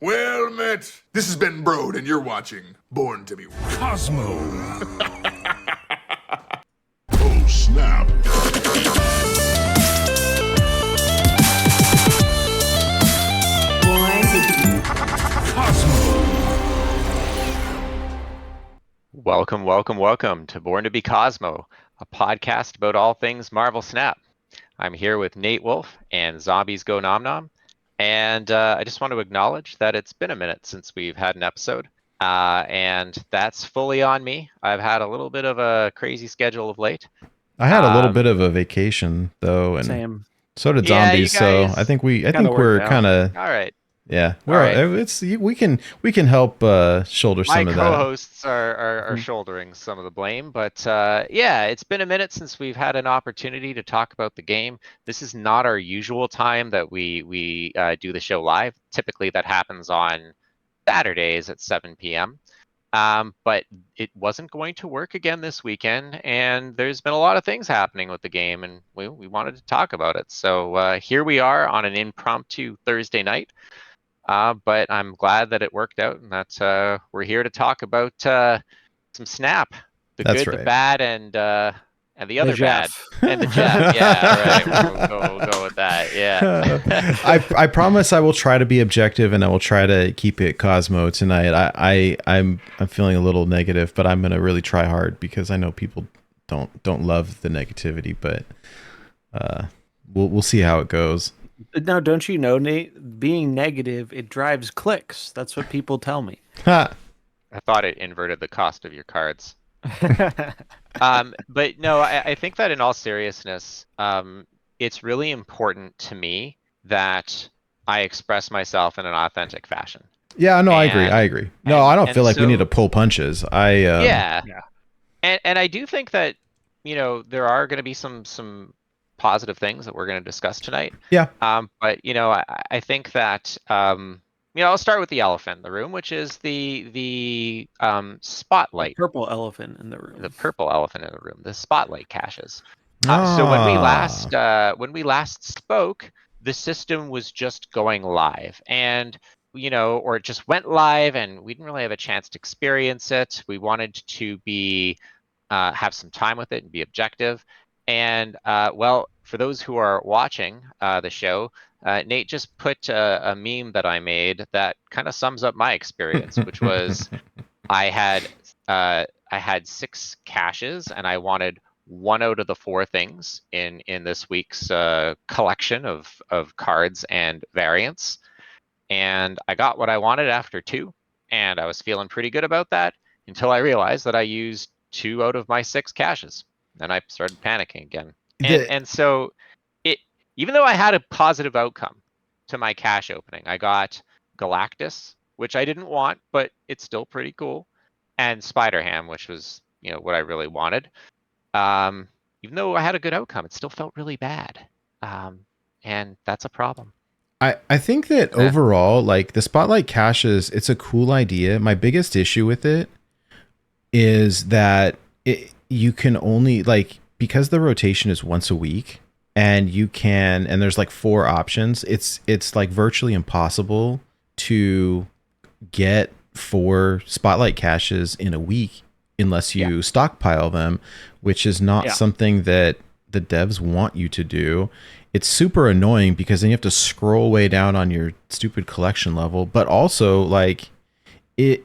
Well met. This has been Brode, and you're watching Born to be Cosmo. Oh, snap. Welcome to Born to be Cosmo, a podcast about all things Marvel Snap. I'm here with Nate Wolfe and ZombiesGoNomNom, and I just want to acknowledge that it's been a minute since we've had an episode, and that's fully on me. I've had a little bit of a crazy schedule of late. I had a little bit of a vacation though, and Same. so did Yeah, Zombies. you guys So I think we're worked out. kind of All right. yeah. All right. We can help shoulder My some of that. co-hosts are shouldering some of the blame, but yeah, it's been a minute since we've had an opportunity to talk about the game. This is not our usual time that we do the show live. Typically, that happens on Saturdays at 7 p.m. But it wasn't going to work again this weekend, and there's been a lot of things happening with the game, and we wanted to talk about it. So here we are on an impromptu Thursday night. But I'm glad that it worked out, and that we're here to talk about some Snap, the That's good, the right. bad, and the other bad, Jeff. and the Jeff. Yeah, right. We'll go with that. Yeah. I promise I will try to be objective, and I will try to keep it Cosmo tonight. I'm feeling a little negative, but I'm gonna really try hard because I know people don't love the negativity, but we'll see how it goes. No, don't you know, Nate? Being negative, it drives clicks. That's what people tell me. Ha! I thought it inverted the cost of your cards. But no, I think that in all seriousness, it's really important to me that I express myself in an authentic fashion. Yeah, no, I agree. No, I don't feel like we so- need to pull punches. Yeah. And I do think that, there are going to be some positive things that we're going to discuss tonight. Yeah. But I think that I'll start with the elephant in the room, which is the spotlight. Purple elephant in the room. The purple elephant in the room, the spotlight caches. So when we last spoke, the system was just going live, and or it just went live, and we didn't really have a chance to experience it. We wanted to be have some time with it and be objective. And well, for those who are watching the show, Nate just put a meme that I made that kind of sums up my experience, which was I had 6 caches, and I wanted 1 out of the 4 things in this week's collection of cards and variants, and I got what I wanted after 2, and I was feeling pretty good about that until I realized that I used 2 out of my 6 caches. Then I started panicking again. And so even though I had a positive outcome to my cache opening, I got Galactus, which I didn't want, but it's still pretty cool, and Spider-Ham, which was, what I really wanted. Even though I had a good outcome, it still felt really bad. And that's a problem. I think that overall, like the spotlight caches, it's a cool idea. My biggest issue with it is that you can only because the rotation is once a week, and there's like 4 options. It's like virtually impossible to get 4 spotlight caches in a week unless you stockpile them, which is not something that the devs want you to do. It's super annoying because then you have to scroll way down on your stupid collection level, but also like it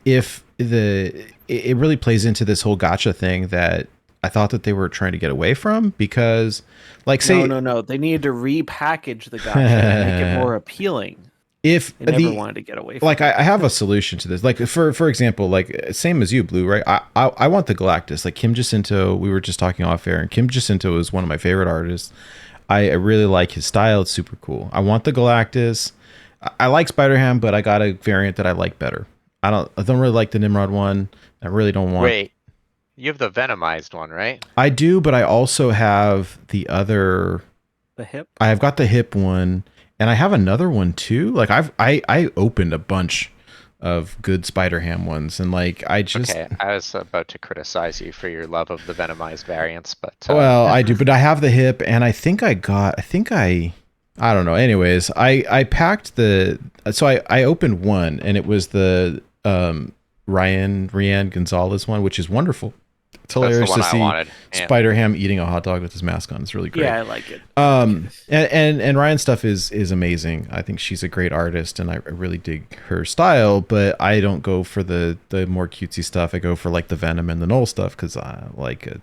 really plays into this whole gacha thing that I thought that they were trying to get away from, because No. They needed to repackage the gacha and make it more appealing. If They never wanted to get away from it. I have a solution to this. Like for example, like same as you, Blue, right? I want the Galactus. Like Kim Jacinto, we were just talking off air, and Kim Jacinto is one of my favorite artists. I really like his style. It's super cool. I want the Galactus. I like Spider-Ham, but I got a variant that I like better. I don't really like the Nimrod one. I really don't want. Wait, you have the Venomized one, right? I do, but I also have the other. the hip. I have got the hip one, and I have another one too. Like I opened a bunch of good Spider-Ham ones, and like I was about to criticize you for your love of the Venomized variants, but well, I do, but I have the hip, and I think I I don't know. Anyways, I packed I opened one, and it was the Rian Gonzalez one, which is wonderful. It's hilarious to see Spider Ham eating a hot dog with his mask on. It's really great. Yeah, I like it. And Ryan's stuff is amazing. I think she's a great artist, and I really dig her style. But I don't go for the more cutesy stuff. I go for like the Venom and the Null stuff because I like it.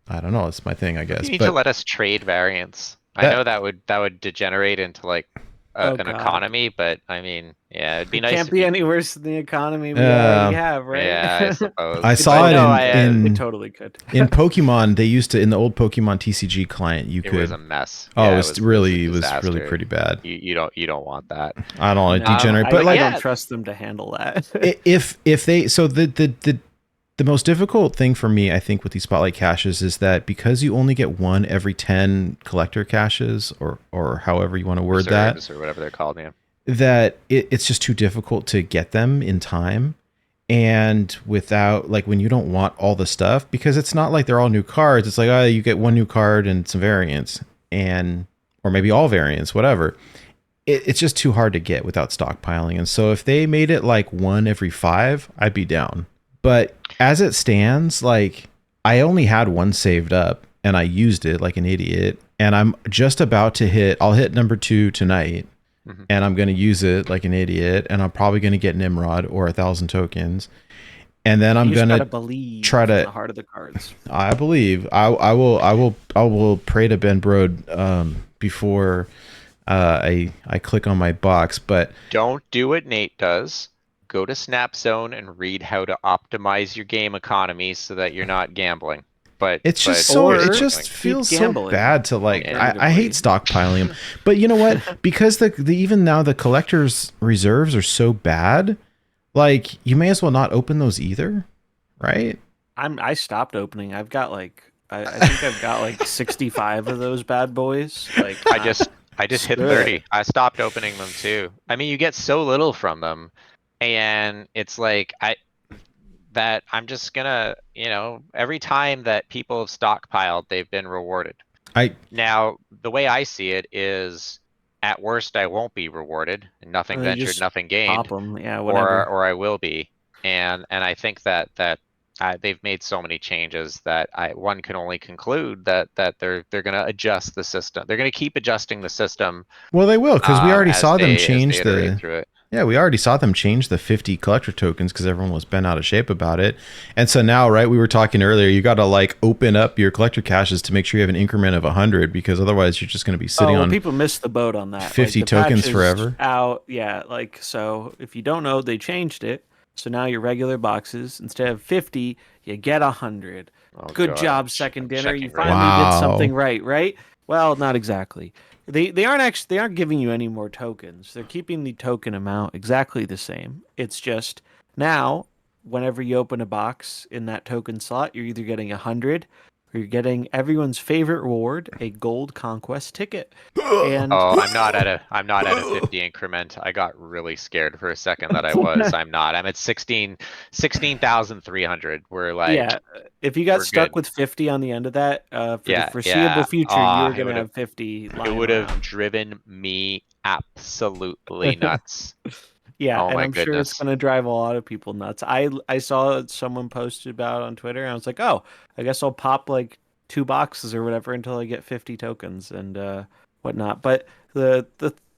I don't know. It's my thing, I guess. You need to let us trade variants. I know that would degenerate into like an economy, but I mean, yeah, it'd be nice. Can't be any worse than the economy we already have, right? Yeah, I suppose. I saw it in it totally could. In Pokemon, they used to in the old Pokemon TCG client. It was a mess. Oh, yeah, it was really pretty bad. You don't want that. I don't want to degenerate, but I don't trust them to handle that. if they the most difficult thing for me, I think, with these spotlight caches is that because you only get one every 10 collector caches, or however you want to word that, or whatever they're called, yeah. That it's just too difficult to get them in time, and without like when you don't want all the stuff, because it's not like they're all new cards. It's like, oh, you get one new card and some variants, or maybe all variants, whatever. It's just too hard to get without stockpiling. And so if they made it like one every 5, I'd be down. But as it stands, like I only had one saved up and I used it like an idiot, and I'm just about to I'll hit number 2 tonight, and I'm going to use it like an idiot, and I'm probably going to get Nimrod or 1,000 tokens. And then I'm going to try to the heart of the cards. I believe I will pray to Ben Brode before I click on my box, but don't do what Nate does. Go to Snapzone and read how to optimize your game economy so that you're not gambling. But it just feels so bad to like. I hate stockpiling them, but you know what? Because the even now the collector's reserves are so bad, like you may as well not open those either, right? I stopped opening. I've got like I think I've got like 65 of those bad boys. Like I just hit 30. I stopped opening them too. I mean, you get so little from them. And it's like I'm just gonna, every time that people have stockpiled, they've been rewarded. Now the way I see it is, at worst I won't be rewarded. Nothing ventured, nothing gained. Pop them. Yeah, whatever. Or I will be. And I think that they've made so many changes that one can only conclude that they're gonna adjust the system. They're gonna keep adjusting the system. Well, they will, because we already saw them change we already saw them change the 50 collector tokens because everyone was bent out of shape about it. And so now, right, we were talking earlier, you got to like open up your collector caches to make sure you have an increment of 100, because otherwise you're just going to be sitting on people missed the boat on that. 50 tokens forever. Out, yeah, like, so if you don't know, they changed it. So now your regular boxes, instead of 50, you get 100. Good job, Second Dinner. You finally did something right? Well, not exactly. They aren't giving you any more tokens. They're keeping the token amount exactly the same. It's just now, whenever you open a box in that token slot, you're either getting 100 or you're getting everyone's favorite reward, a gold conquest ticket. And I'm not at a 50 increment. I got really scared for a second that I was. I'm not. I'm at 16,300. We're like, yeah. If you got stuck with 50 on the end of that, for the foreseeable future, you're gonna have 50. It would have driven me absolutely nuts. Yeah, and I'm sure it's going to drive a lot of people nuts. I saw someone posted about it on Twitter, and I was like, oh, I guess I'll pop like 2 boxes or whatever until I get 50 tokens and whatnot. But the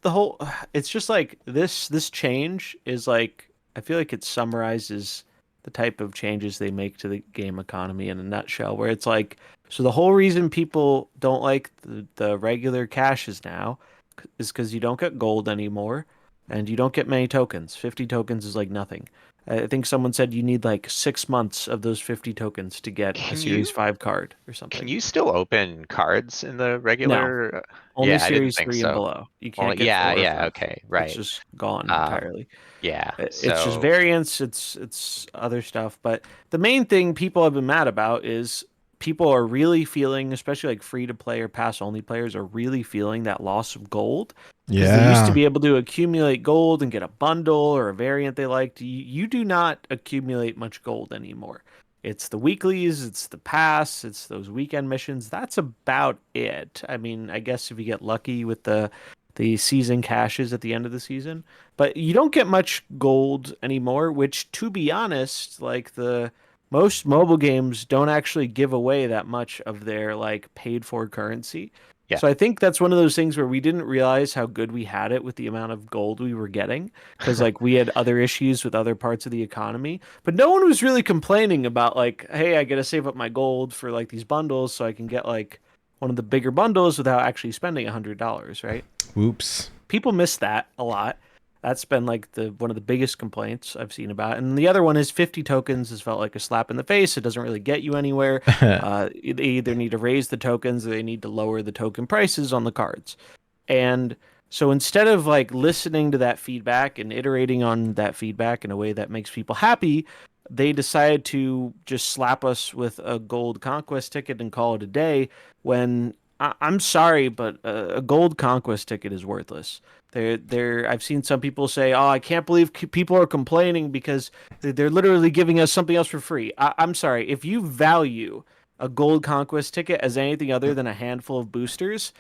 whole, it's just like this change is like, I feel like it summarizes the type of changes they make to the game economy in a nutshell, where it's like, so the whole reason people don't like the regular caches now is because you don't get gold anymore. And you don't get many tokens. 50 tokens is like nothing. I think someone said you need like 6 months of those 50 tokens to get a Series 5 card or something. Can you still open cards in the regular? No. Only Series 3 and below. You can't get 4 okay, right. It's just gone entirely. Yeah. It's just variants, it's other stuff. But the main thing people have been mad about is people are really feeling, especially like free-to-play or pass-only players, are really feeling that loss of gold. Yeah. They used to be able to accumulate gold and get a bundle or a variant they liked. You do not accumulate much gold anymore. It's the weeklies, it's the pass, it's those weekend missions. That's about it. I mean, I guess if you get lucky with the the season caches at the end of the season. But you don't get much gold anymore, which, to be honest, like most mobile games don't actually give away that much of their like paid for currency. Yeah. So I think that's one of those things where we didn't realize how good we had it with the amount of gold we were getting, because like we had other issues with other parts of the economy, but no one was really complaining about like, hey, I got to save up my gold for like these bundles so I can get like one of the bigger bundles without actually spending $100, right? Whoops. People miss that a lot. That's been like one of the biggest complaints I've seen about it. And the other one is 50 tokens has felt like a slap in the face. It doesn't really get you anywhere. They either need to raise the tokens or they need to lower the token prices on the cards. And so instead of like listening to that feedback and iterating on that feedback in a way that makes people happy, they decided to just slap us with a gold conquest ticket and call it a day, when I'm sorry, but a gold conquest ticket is worthless. I've seen some people say, "Oh, I can't believe people are complaining because they're literally giving us something else for free." I'm sorry. If you value a gold conquest ticket as anything other than a handful of boosters,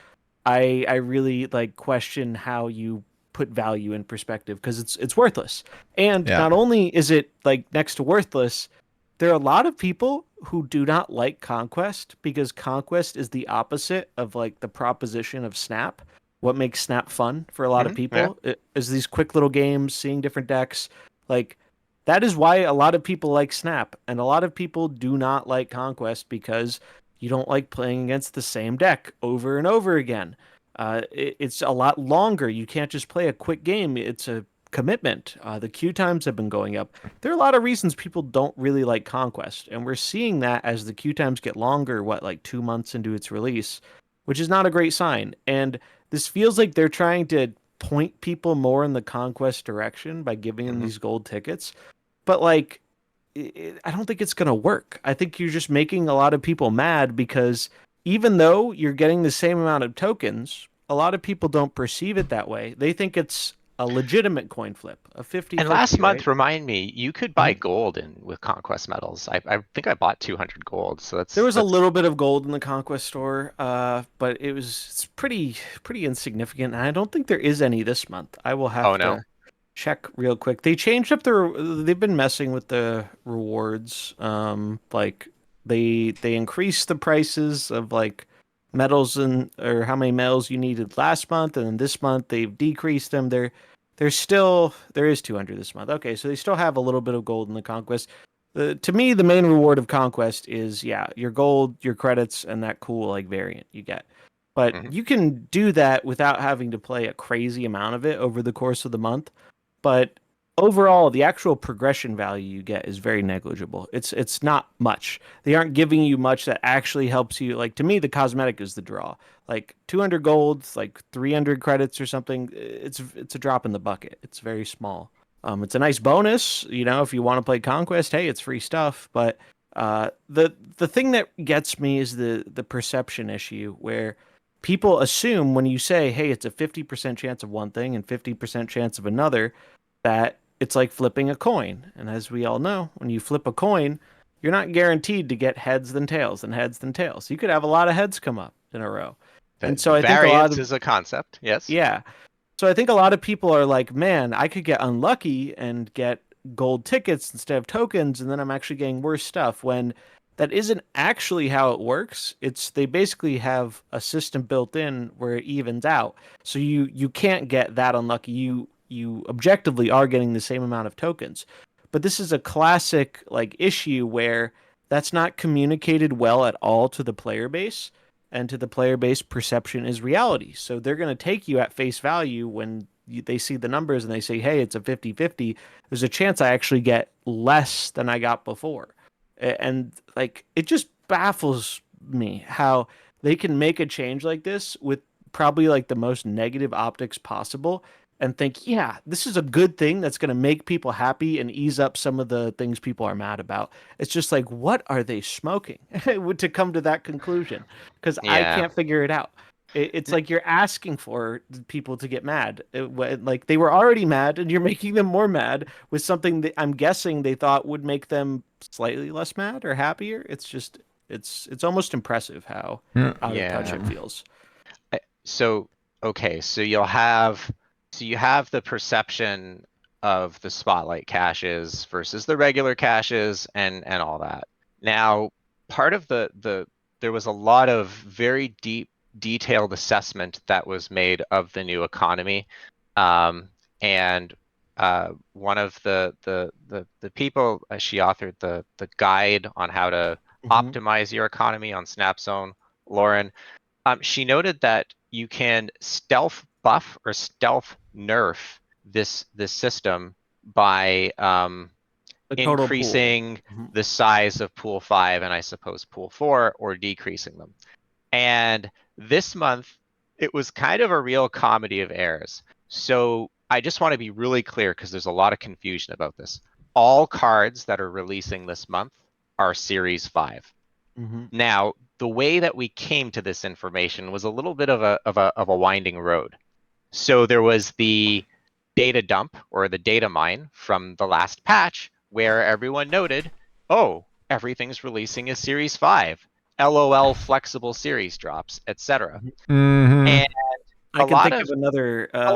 I really like question how you put value in perspective, because it's worthless. And not only is it like next to worthless, there are a lot of people who do not like Conquest, because Conquest is the opposite of like the proposition of Snap. What makes Snap fun for a lot of people is these quick little games, seeing different decks. Like that is why a lot of people like Snap, and a lot of people do not like Conquest because you don't like playing against the same deck over and over again. It's a lot longer. You can't just play a quick game. It's a commitment. The queue times have been going up. There are a lot of reasons people don't really like Conquest, and we're seeing that as the queue times get longer, like 2 months into its release, which is not a great sign. And this feels like they're trying to point people more in the Conquest direction by giving them these gold tickets. But like, I don't think it's going to work. I think you're just making a lot of people mad, because even though you're getting the same amount of tokens, a lot of people don't perceive it that way. They think it's a legitimate coin flip, a 50. And last month, remind me, you could buy gold with Conquest medals. I think I bought 200 gold. So there was a little bit of gold in the Conquest store, but it's pretty insignificant. And I don't think there is any this month. I will have to check real quick. They changed up they've been messing with the rewards. Like they increased the prices of like medals or how many medals you needed last month, and then this month they've decreased them. There is 200 this month. Okay, so they still have a little bit of gold in the Conquest. To me, the main reward of Conquest is your gold, your credits, and that cool like variant you get. But you can do that without having to play a crazy amount of it over the course of the month. But overall, the actual progression value you get is very negligible. It's not much. They aren't giving you much that actually helps you. Like, to me, the cosmetic is the draw. Like 200 gold, like 300 credits or something. It's a drop in the bucket. It's very small. It's a nice bonus, if you want to play Conquest. Hey, it's free stuff. But the thing that gets me is the perception issue, where people assume when you say, hey, it's a 50% chance of one thing and 50% chance of another, that it's like flipping a coin. And as we all know, when you flip a coin, you're not guaranteed to get heads then tails and heads then tails. You could have a lot of heads come up in a row. And so I think variance is a concept. Yes. Yeah. So I think a lot of people are like, man, I could get unlucky and get gold tickets instead of tokens, and then I'm actually getting worse stuff, when that isn't actually how it works. They basically have a system built in where it evens out. So you can't get that unlucky. You objectively are getting the same amount of tokens. But this is a classic like issue where that's not communicated well at all to the player base, and to the player base, perception is reality. So they're going to take you at face value when they see the numbers and they say, hey, it's a 50-50. There's a chance I actually get less than I got before. And like, it just baffles me how they can make a change like this with probably like the most negative optics possible, and think, yeah, this is a good thing that's going to make people happy and ease up some of the things people are mad about. It's just like, what are they smoking to come to that conclusion? Because I can't figure it out. It's like you're asking for people to get mad. Like they were already mad, and you're making them more mad with something that I'm guessing they thought would make them slightly less mad or happier. It's just, it's almost impressive how out of touch it feels. So okay, so you have the perception of the spotlight caches versus the regular caches and all that. Now, part of there was a lot of very detailed assessment that was made of the new economy. And one of the people, she authored the guide on how to optimize your economy on SnapZone, Lauren. She noted that you can stealth buff or stealth nerf this system by The total pool. increasing the size of pool 5 and I suppose pool 4, or decreasing them. And this month, it was kind of a real comedy of errors. So I just want to be really clear because there's a lot of confusion about this. All cards that are releasing this month are Series 5. Now, the way that we came to this information was a little bit of a winding road. So there was the data dump or the data mine from the last patch where everyone noted, oh, everything's releasing a Series 5. LOL flexible series drops, etc. And I can think of another. A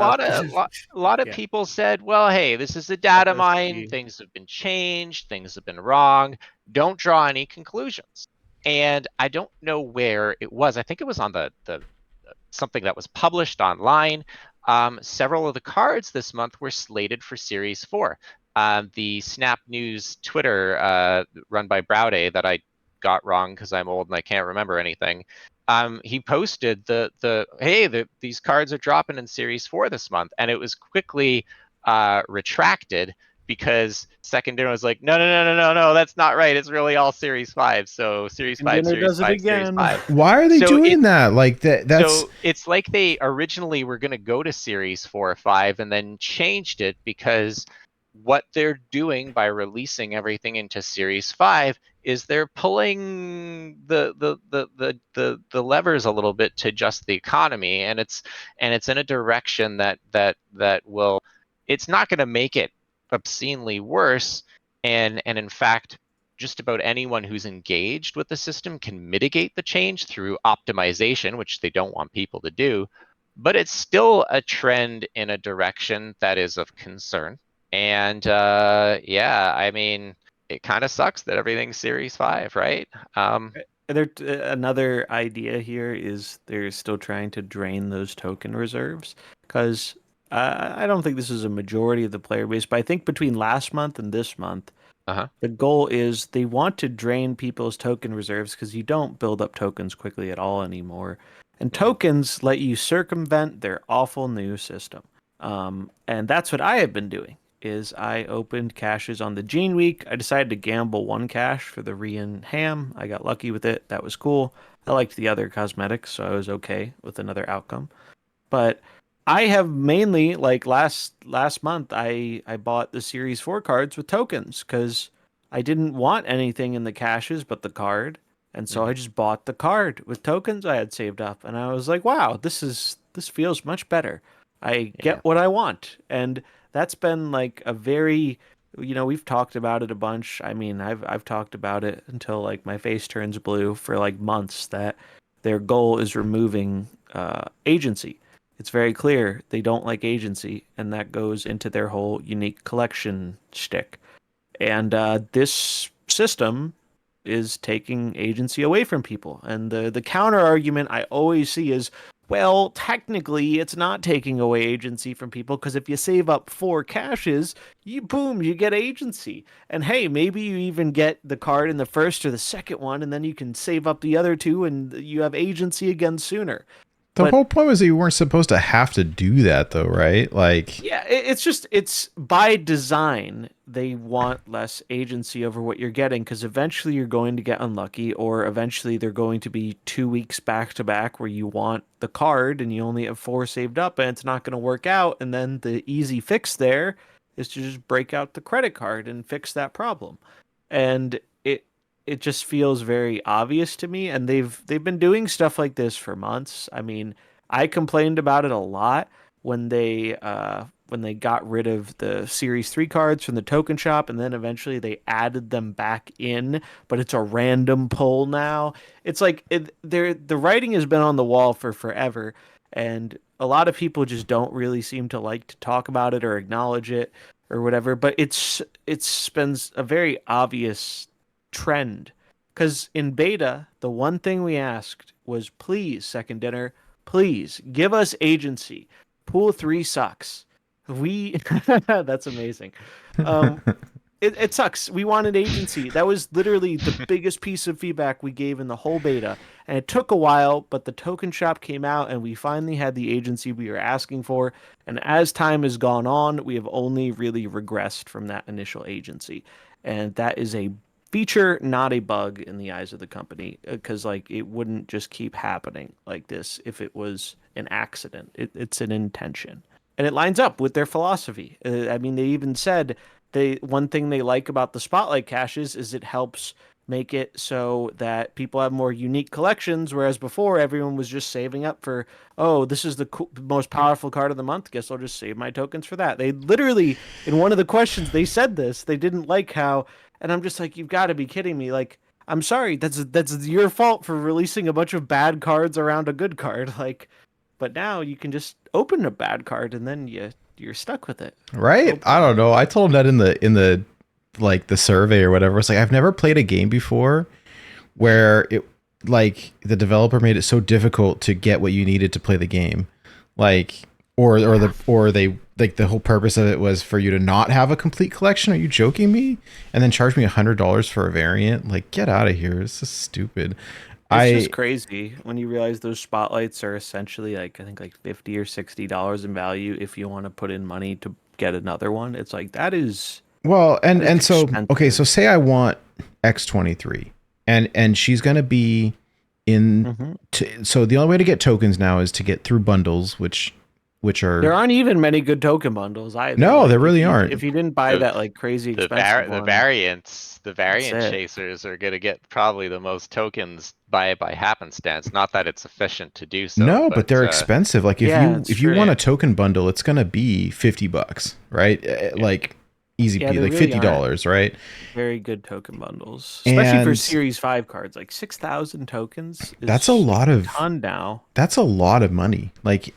lot of people said, well, hey, this is a data mine. Things have been changed. Things have been wrong. Don't draw any conclusions. And I don't know where it was. I think it was on the something that was published online. Several of the cards this month were slated for Series 4. The Snap News Twitter run by Browday that I got wrong because I'm old and I can't remember anything. He posted these cards are dropping in Series 4 this month, and it was quickly retracted because Secondary was like, no, that's not right. It's really all Series 5. So Series 5, Series 5, Series 5. Why are they doing that? Like that's so it's like they originally were going to go to Series 4 or 5 and then changed it because what they're doing by releasing everything into Series 5 is they're pulling the levers a little bit to adjust the economy, and it's in a direction that will, it's not going to make it obscenely worse, and in fact just about anyone who's engaged with the system can mitigate the change through optimization, which they don't want people to do, but it's still a trend in a direction that is of concern. And yeah, I mean, it kind of sucks that everything's Series 5, right? Another idea here is they're still trying to drain those token reserves because I don't think this is a majority of the player base, but I think between last month and this month, the goal is they want to drain people's token reserves because you don't build up tokens quickly at all anymore. And tokens let you circumvent their awful new system. And that's what I have been doing. Is I opened caches on the Gene Week. I decided to gamble one cache for the Rian Ham. I got lucky with it. That was cool. I liked the other cosmetics, so I was okay with another outcome. But I have mainly, like last month, I bought the Series 4 cards with tokens because I didn't want anything in the caches but the card. And so I just bought the card with tokens I had saved up. And I was like, wow, this feels much better. I get what I want. And that's been like a very, we've talked about it a bunch. I mean, I've talked about it until like my face turns blue for like months that their goal is removing agency. It's very clear they don't like agency, and that goes into their whole unique collection shtick. And this system is taking agency away from people. And the counter argument I always see is, well, technically, it's not taking away agency from people because if you save up 4 caches, you get agency. And hey, maybe you even get the card in the first or the second one, and then you can save up the other 2, and you have agency again sooner. The whole point was that you weren't supposed to have to do that, though, right? Like, yeah, it's by design. They want less agency over what you're getting because eventually you're going to get unlucky, or eventually they're going to be 2 weeks back to back where you want the card and you only have 4 saved up, and it's not going to work out. And then the easy fix there is to just break out the credit card and fix that problem. And it just feels very obvious to me, and they've been doing stuff like this for months. I mean, I complained about it a lot when they got rid of the Series 3 cards from the token shop, and then eventually they added them back in, but it's a random pull now. It's like the writing has been on the wall for forever, and a lot of people just don't really seem to like to talk about it or acknowledge it or whatever. But it's been a very obvious trend, because in beta, the one thing we asked was, please, Second Dinner, please give us agency. Pool 3 sucks. That's amazing. It sucks. We wanted agency. That was literally the biggest piece of feedback we gave in the whole beta. And it took a while, but the token shop came out and we finally had the agency we were asking for. And as time has gone on, we have only really regressed from that initial agency. And that is a feature, not a bug in the eyes of the company, because like it wouldn't just keep happening like this if it was an accident. It's an intention. And it lines up with their philosophy. I mean, they even said one thing they like about the Spotlight caches is it helps make it so that people have more unique collections, whereas before everyone was just saving up for, oh, this is the most powerful card of the month, guess I'll just save my tokens for that. They literally, in one of the questions, they said this. They didn't like how, and I'm just like, you've got to be kidding me. Like, I'm sorry, that's your fault for releasing a bunch of bad cards around a good card. Like, but now you can just open a bad card and then you're stuck with it. Right? I don't know. I told him that in the like the survey or whatever. It's like, I've never played a game before where it like the developer made it so difficult to get what you needed to play the game. Like or they like the whole purpose of it was for you to not have a complete collection. Are you joking me? And then charge me $100 for a variant? Like, get out of here. This is stupid. It's just crazy when you realize those spotlights are essentially like, I think like $50 or $60 in value if you want to put in money to get another one. It's like, that is well, and so expensive. Okay, so say I want X23 and she's going to be in so the only way to get tokens now is to get through bundles, which are there aren't even many good token bundles either. No, like, there really aren't. If you didn't buy that like crazy expensive one, the variant chasers are going to get probably the most tokens by happenstance. Not that it's efficient to do so. No, but they're expensive. Like if you want a token bundle, it's going to be $50, right? Like easy like really $50, right? Very good token bundles, especially for Series 5 cards. Like 6,000 tokens. That's a lot of ton now. That's a lot of money. Like,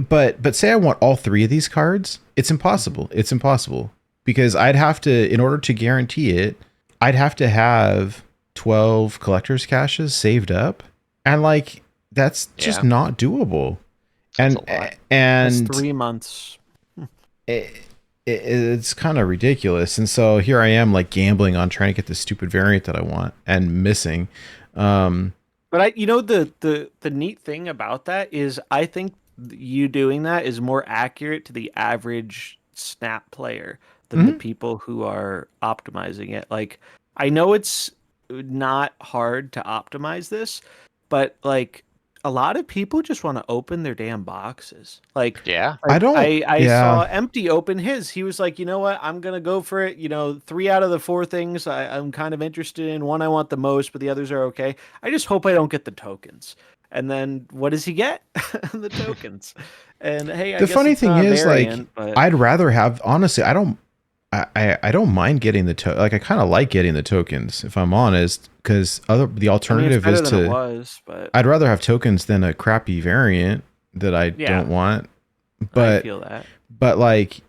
but say I want all 3 of these cards, it's impossible. It's impossible because I'd have to, in order to guarantee it, I'd have to have 12 collector's caches saved up, and like that's just not doable. That's that's 3 months. It's kind of ridiculous, and so here I am like gambling on trying to get the stupid variant that I want and missing. But the neat thing about that is I think you doing that is more accurate to the average Snap player than the people who are optimizing it. Like, I know it's not hard to optimize this, but like a lot of people just want to open their damn boxes. Like, I saw Empty open his. He was like, you know what? I'm going to go for it. 3 out of the 4 things I'm kind of interested in. One I want the most, but the others are okay. I just hope I don't get the tokens. And then what does he get? The tokens. And hey, the funny thing is, variant, like, I'd rather have, honestly, I don't mind getting the like, I kind of like getting the tokens, if I'm honest, because the alternative is to, I'd rather have tokens than a crappy variant that I don't want. But I feel that. But like,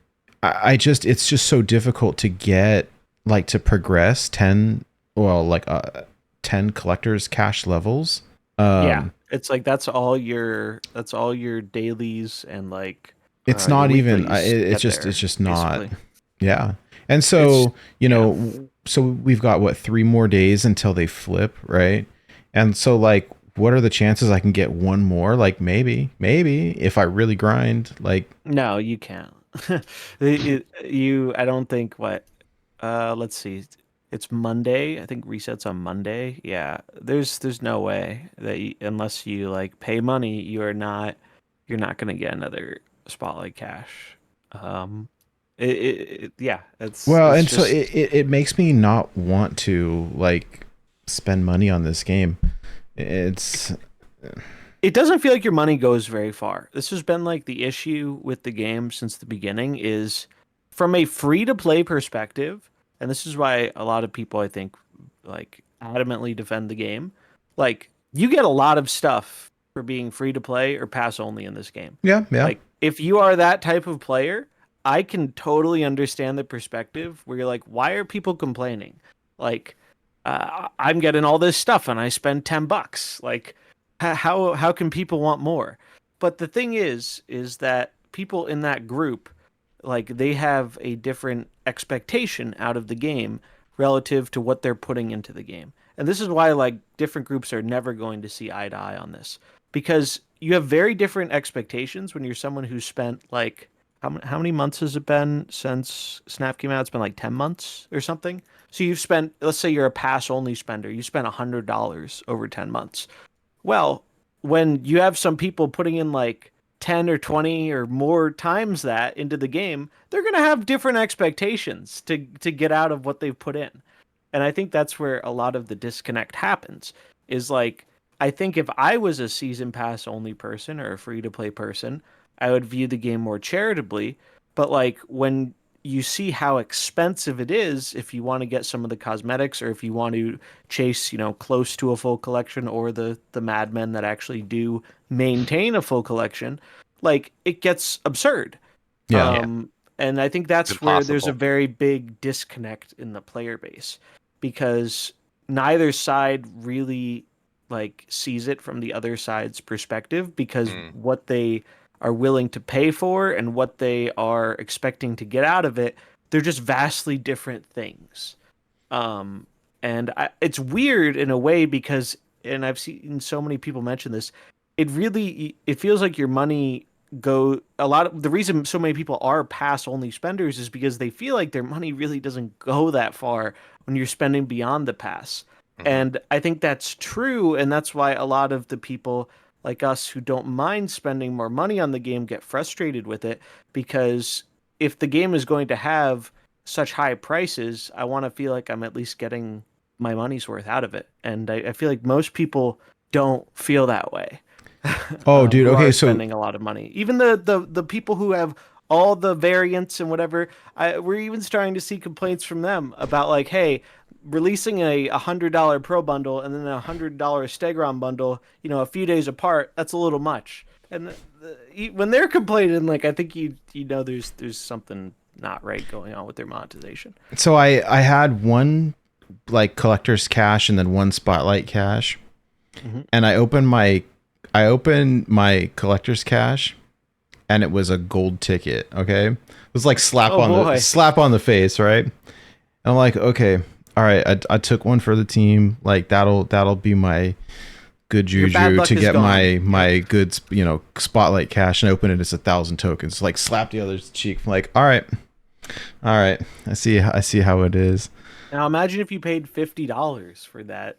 it's just so difficult to get, like, to progress 10 collector's cache levels. It's like that's all your dailies and like it's not even it's just not basically. Yeah. And so so we've got what 3 more days until they flip, right? And so like, what are the chances I can get one more? Like maybe if I really grind. Like, no, you can't. I don't think let's see. It's Monday. I think resets on Monday. Yeah, there's no way that unless you like pay money, you're not going to get another Spotlight cache. It's well, and so it makes me not want to like spend money on this game. It doesn't feel like your money goes very far. This has been like the issue with the game since the beginning. Is from a free to play perspective. And this is why a lot of people, I think, like adamantly defend the game. Like, you get a lot of stuff for being free to play or pass only in this game. Yeah. Like, if you are that type of player, I can totally understand the perspective where you're like, why are people complaining? Like, I'm getting all this stuff and I spend $10. Like, how can people want more? But the thing is that people in that group, like, they have a different expectation out of the game relative to what they're putting into the game. And this is why, like, different groups are never going to see eye to eye on this, because you have very different expectations when you're someone who's spent, like, how many months has it been since Snap came out? It's been like 10 months or something. So you've spent, let's say you're a pass only spender, you spent $100 over 10 months. Well, when you have some people putting in like 10 or 20 or more times that into the game, they're going to have different expectations to get out of what they've put in. And I think that's where a lot of the disconnect happens, is like, I think if I was a season pass only person or a free to play person, I would view the game more charitably. But like, when you see how expensive it is, if you want to get some of the cosmetics, or if you want to chase, close to a full collection, or the madmen that actually do maintain a full collection, like, it gets absurd. And I think that's where there's a very big disconnect in the player base, because neither side really like sees it from the other side's perspective, because what they are willing to pay for and what they are expecting to get out of it, they're just vastly different things. It's weird in a way, because, and I've seen so many people mention this, it feels like your money the reason so many people are pass only spenders is because they feel like their money really doesn't go that far when you're spending beyond the pass. And I think that's true, and that's why a lot of the people like us who don't mind spending more money on the game get frustrated with it, because if the game is going to have such high prices, I want to feel like I'm at least getting my money's worth out of it. And I feel like most people don't feel that way. Oh, dude. Okay. So spending a lot of money, even the people who have all the variants and whatever, we're even starting to see complaints from them about, like, hey, releasing a $100 Pro bundle and then a $100 Stegron bundle, a few days apart, that's a little much. And when they're complaining, like, I think there's something not right going on with their monetization. So I had one like collector's cache and then one spotlight cache, and I opened my collector's cache, and it was a gold ticket. Okay, it was like slap on the face, right? And I'm like, okay. All right, I took one for the team. Like, that'll be my good juju to get my good spotlight cash, and open it as 1,000 tokens. Like, slap the other's cheek. I'm like, all right, I see how it is. Now imagine if you paid $50 for that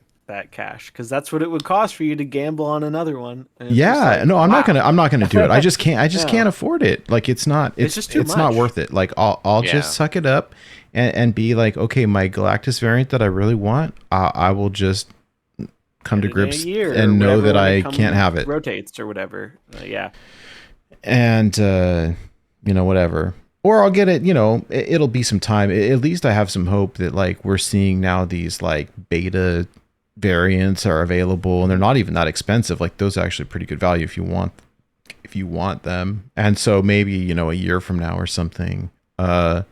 cash, because that's what it would cost for you to gamble on another one. Yeah, like, no, I'm not gonna do it. I just can't afford it. Like, it's not not worth it. Like, I'll just suck it up. And be like, okay, my Galactus variant that I really want, I will just come to grips and know that I can't have it. Rotates or whatever. And, whatever. Or I'll get it, it'll be some time. At least I have some hope that, like, we're seeing now these, like, beta variants are available, and they're not even that expensive. Like, those are actually pretty good value if you want them. And so maybe, a year from now or something, it'll be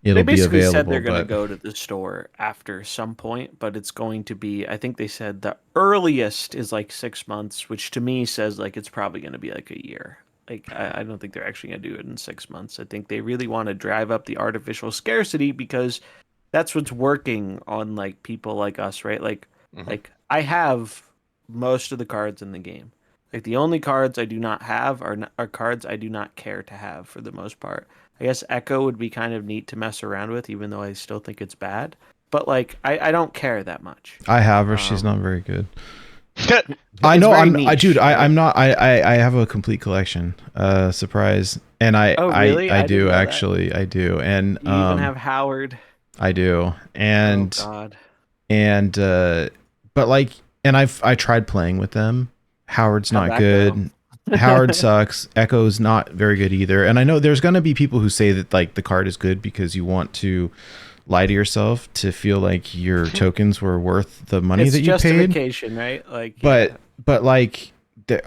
available. They basically said they're going to go to the store after some point, but it's going to be, I think they said the earliest is like 6 months, which to me says like it's probably going to be like a year. Like, I don't think they're actually going to do it in 6 months. I think they really want to drive up the artificial scarcity, because that's what's working on, like, people like us, right? Like, like, I have most of the cards in the game. Like, the only cards I do not have are cards I do not care to have for the most part. I guess Echo would be kind of neat to mess around with, even though I still think it's bad. But, like, I don't care that much. I have her. She's not very good. I know. I'm not. I have a complete collection. Surprise. And really? I do actually. That. I do. And you even have Howard. I do. And oh God. And but like, and I tried playing with them. Howard's not good. Howard sucks. Echo's not very good either. And I know there's going to be people who say that, like, the card is good because you want to lie to yourself to feel like your tokens were worth the money that you paid. Justification, right? Like, but like,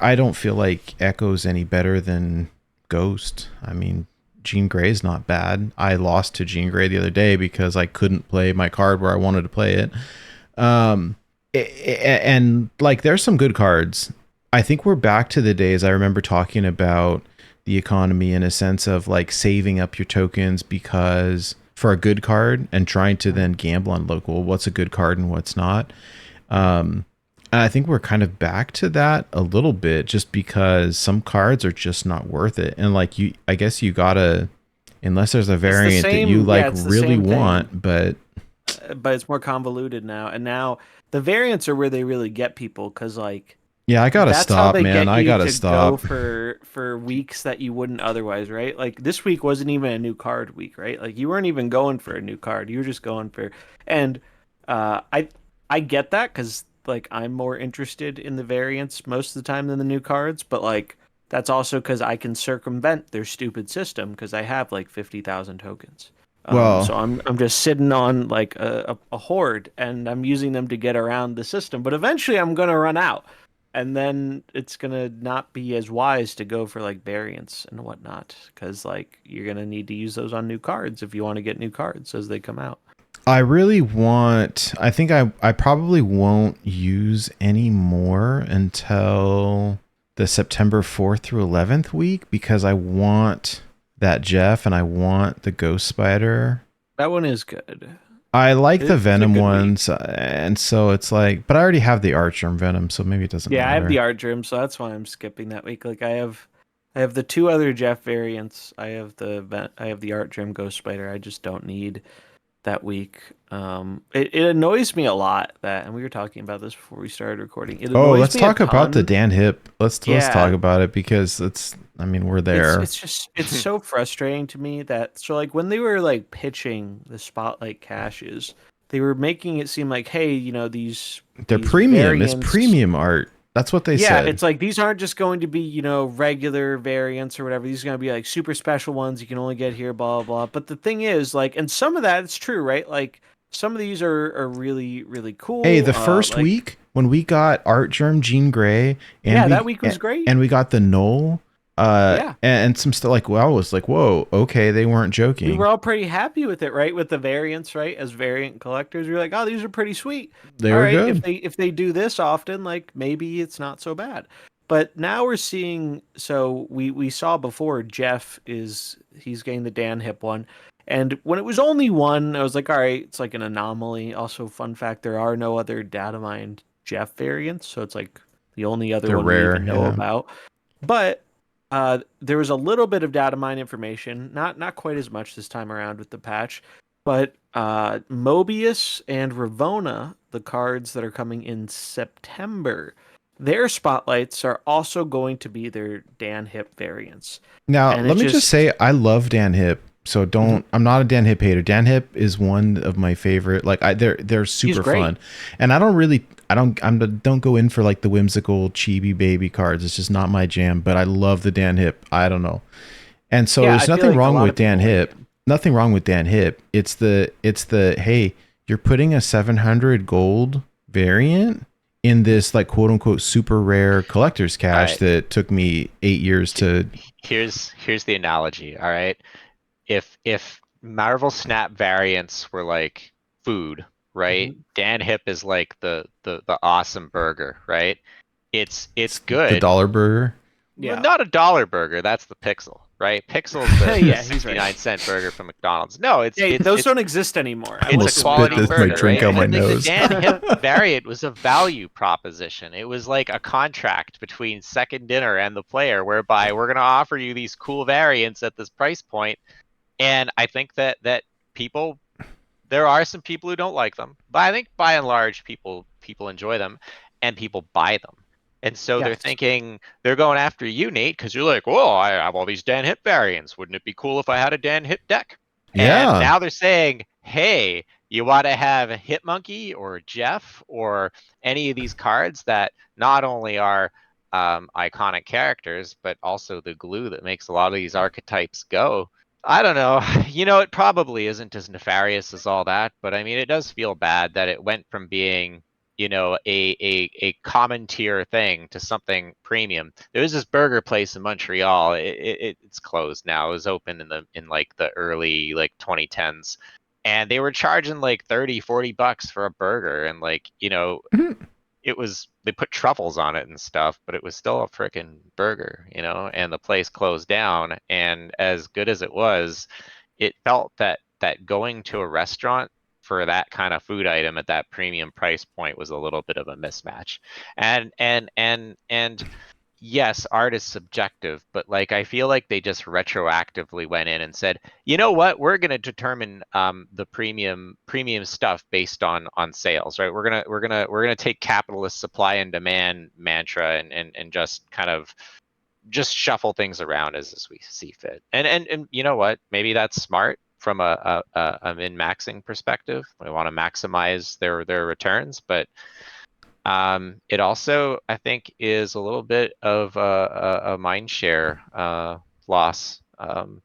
I don't feel like Echo's any better than Ghost. I mean, Jean Grey's not bad. I lost to Jean Grey the other day because I couldn't play my card where I wanted to play it. And like, there's some good cards. I think we're back to the days I remember talking about the economy in a sense of like saving up your tokens because for a good card and trying to then gamble on local, what's a good card and what's not. And I think we're kind of back to that a little bit just because some cards are just not worth it. And like I guess you gotta, unless there's a variant that you like really want, but it's more convoluted now. And now the variants are where they really get people because like, yeah, I gotta stop, man. I gotta stop for weeks that you wouldn't otherwise, right? Like this week wasn't even a new card week, right? Like you weren't even going for a new card. You were just going for, and I get that because like I'm more interested in the variants most of the time than the new cards, but like that's also because I can circumvent their stupid system because I have like 50,000 tokens. So I'm just sitting on like a horde and I'm using them to get around the system, but eventually I'm gonna run out. And then it's going to not be as wise to go for like variants and whatnot. Because like you're going to need to use those on new cards if you want to get new cards as they come out. I really want, I think I probably won't use any more until the September 4th through 11th week because I want that Jeff and I want the Ghost Spider. That one is good. I like the Venom ones, and so it's like, but I already have the Archgerm Venom, so maybe it doesn't matter. Yeah, I have the Archgerm, so that's why I'm skipping that week. Like I have the two other Jeff variants. I have the Archgerm Ghost Spider. I just don't need that week. It annoys me a lot that, and we were talking about this before we started recording. Let's talk about the Dan Hip. Let's talk about it because we're there. It's so frustrating to me that so like when they were like pitching the Spotlight caches, they were making it seem like, hey, they're premium. Variants, it's premium art. That's what they said. Yeah, it's like these aren't just going to be, regular variants or whatever. These are going to be like super special ones you can only get here, blah, blah, blah. But the thing is, like, and some of that is true, right? Like, some of these are really, really cool. Hey, the first week when we got Archgerm, Jean Grey, and that week was great. And we got the Null. And some stuff like, I was like, whoa, okay, they weren't joking. We were all pretty happy with it, right? With the variants, right? As variant collectors, we were like, oh, these are pretty sweet. They were good. If they do this often, like maybe it's not so bad. But now we're seeing. So we saw before Jeff he's getting the Dan Hip one, and when it was only one, I was like, all right, it's like an anomaly. Also, fun fact, there are no other data mined Jeff variants, so it's like the only other one rare, we even know about. But there was a little bit of data mine information, not quite as much this time around with the patch, but Mobius and Ravona, the cards that are coming in September, their spotlights are also going to be their Dan Hip variants. Now, let me just say, I love Dan Hip, so don't. I'm not a Dan Hip hater. Dan Hip is one of my favorite. Like, they're super fun, and I don't go in for like the whimsical chibi baby cards. It's just not my jam. But I love the Dan Hip. I don't know, and so there's nothing wrong with Dan Hip. Nothing wrong with Dan Hip. It's the hey, you're putting a 700 gold variant in this like quote unquote super rare collector's cache that took me 8 years to. Here's the analogy. All right, if Marvel Snap variants were like food. Right, Dan Hip is like the awesome burger, right? It's good. The dollar burger. Yeah, not a dollar burger. That's the Pixel, right? Pixel's the 69-cent burger from McDonald's. No, those don't exist anymore. It's a quality burger. My drink on my nose. The Dan Hip variant was a value proposition. It was like a contract between Second Dinner and the player, whereby we're going to offer you these cool variants at this price point, and I think that people. There are some people who don't like them, but I think by and large people enjoy them and people buy them. And so they're thinking, they're going after you, Nate, because you're like, whoa, I have all these Dan Hip variants. Wouldn't it be cool if I had a Dan Hip deck? Yeah. And now they're saying, hey, you want to have a Hitmonkey or Jeff or any of these cards that not only are iconic characters, but also the glue that makes a lot of these archetypes go. I don't know. It probably isn't as nefarious as all that, but I mean, it does feel bad that it went from being a common tier thing to something premium. There was this burger place in Montreal. It's closed now. It was open in like the early like 2010s, and they were charging like $30-$40 for a burger, and like it was, they put truffles on it and stuff, but it was still a freaking burger, and the place closed down. And as good as it was, it felt that going to a restaurant for that kind of food item at that premium price point was a little bit of a mismatch. And yes, art is subjective, but like I feel like they just retroactively went in and said, you know what, we're going to determine the premium stuff based on sales, right? We're gonna take capitalist supply and demand mantra and just kind of just shuffle things around as we see fit. And you know what, maybe that's smart from a min-maxing perspective. We want to maximize their returns, but it also, I think, is a little bit of a mind share loss. I'm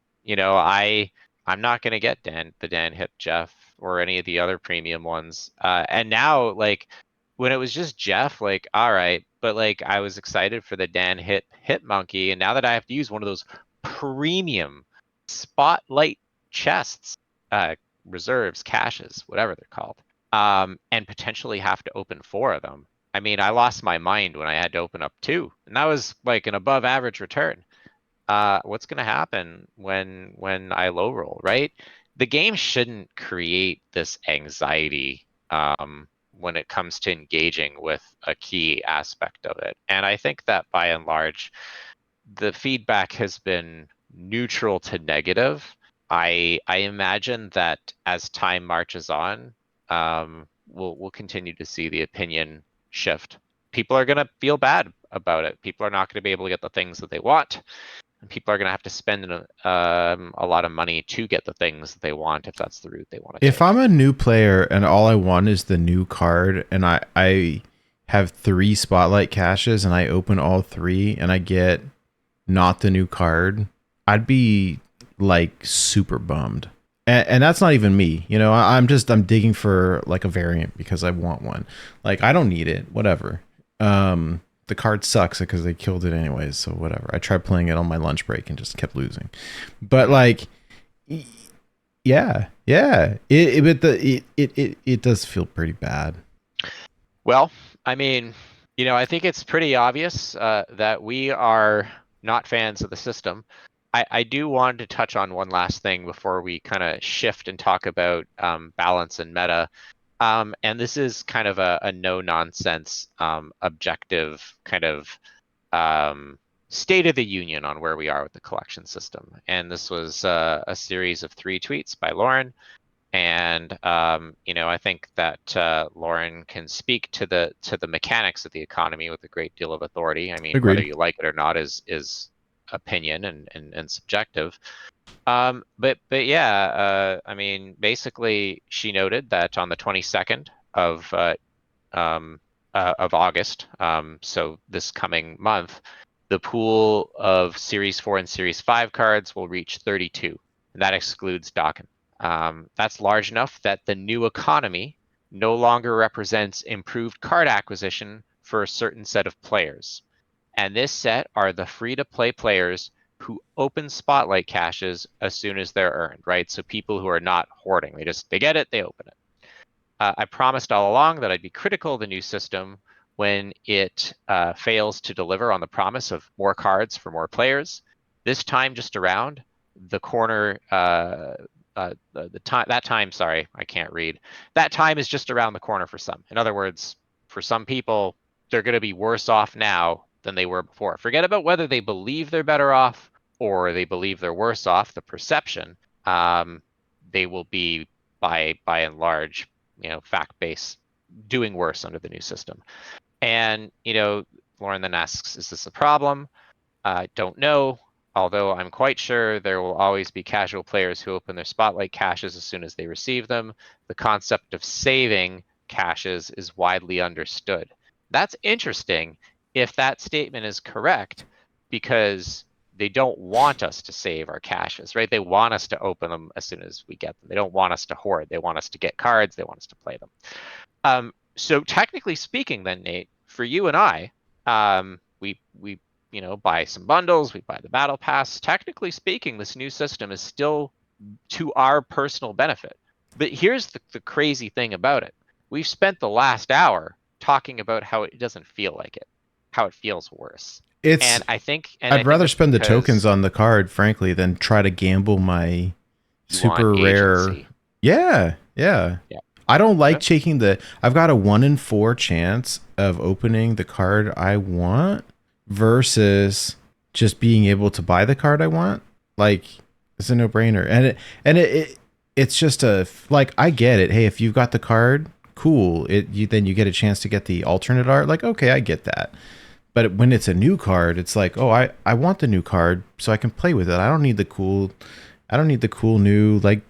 not going to get the Dan Hip Jeff or any of the other premium ones. And now, like, when it was just Jeff, like, all right, but like I was excited for the Dan Hip Monkey, and now that I have to use one of those premium spotlight chests, reserves, caches, whatever they're called, and potentially have to open 4 of them. I mean, I lost my mind when I had to open up 2, and that was like an above average return. What's going to happen when I low roll, right? The game shouldn't create this anxiety when it comes to engaging with a key aspect of it. And I think that by and large, the feedback has been neutral to negative. I imagine that as time marches on, we'll continue to see the opinion shift. People are going to feel bad about it. People are not going to be able to get the things that they want. And people are going to have to spend a lot of money to get the things that they want if that's the route they want to take. If I'm a new player and all I want is the new card, and I have 3 spotlight caches and I open all 3 and I get not the new card, I'd be like super bummed. And that's not even me, I'm digging for like a variant because I want one. Like, I don't need it, whatever. The card sucks because they killed it anyways, so whatever. I tried playing it on my lunch break and just kept losing. But like, yeah, it does feel pretty bad. Well, I mean, I think it's pretty obvious that we are not fans of the system. I do want to touch on one last thing before we kind of shift and talk about balance and meta. And this is kind of a no-nonsense, objective kind of state of the union on where we are with the collection system. And this was a series of 3 tweets by Lauren. And I think that Lauren can speak to the mechanics of the economy with a great deal of authority. I mean, Agreed. Whether you like it or not is opinion and subjective. But yeah, I mean, basically, she noted that on the 22nd of August, so this coming month, the pool of Series 4 and Series 5 cards will reach 32. And that excludes Dokken. That's large enough that the new economy no longer represents improved card acquisition for a certain set of players. And this set are the free-to-play players who open spotlight caches as soon as they're earned, right? So people who are not hoarding, they get it, they open it. I promised all along that I'd be critical of the new system when it fails to deliver on the promise of more cards for more players. This time just around the corner, that time is just around the corner for some. In other words, for some people, they're going to be worse off now than they were before. Forget about whether they believe they're better off or they believe they're worse off. The perception, they will be by and large, fact-based, doing worse under the new system. And Lauren then asks, is this a problem? Don't know. Although I'm quite sure there will always be casual players who open their spotlight caches as soon as they receive them. The concept of saving caches is widely understood. That's interesting if that statement is correct, because they don't want us to save our caches, right? They want us to open them as soon as we get them. They don't want us to hoard. They want us to get cards. They want us to play them. So technically speaking, then Nate, for you and I, we buy some bundles, we buy the battle pass. Technically speaking, this new system is still to our personal benefit. But here's the crazy thing about it: we've spent the last hour talking about how it doesn't feel like it, how it feels worse. It's. I'd rather spend the tokens on the card, frankly, than try to gamble my super rare. Yeah. I don't like taking I've got a 1 in 4 chance of opening the card I want versus just being able to buy the card I want. Like, it's a no-brainer. And it's just I get it. Hey, if you've got the card, cool. Then you get a chance to get the alternate art. Like, okay, I get that. But when it's a new card, it's like, oh, I want the new card so I can play with it. I don't need the cool new, like,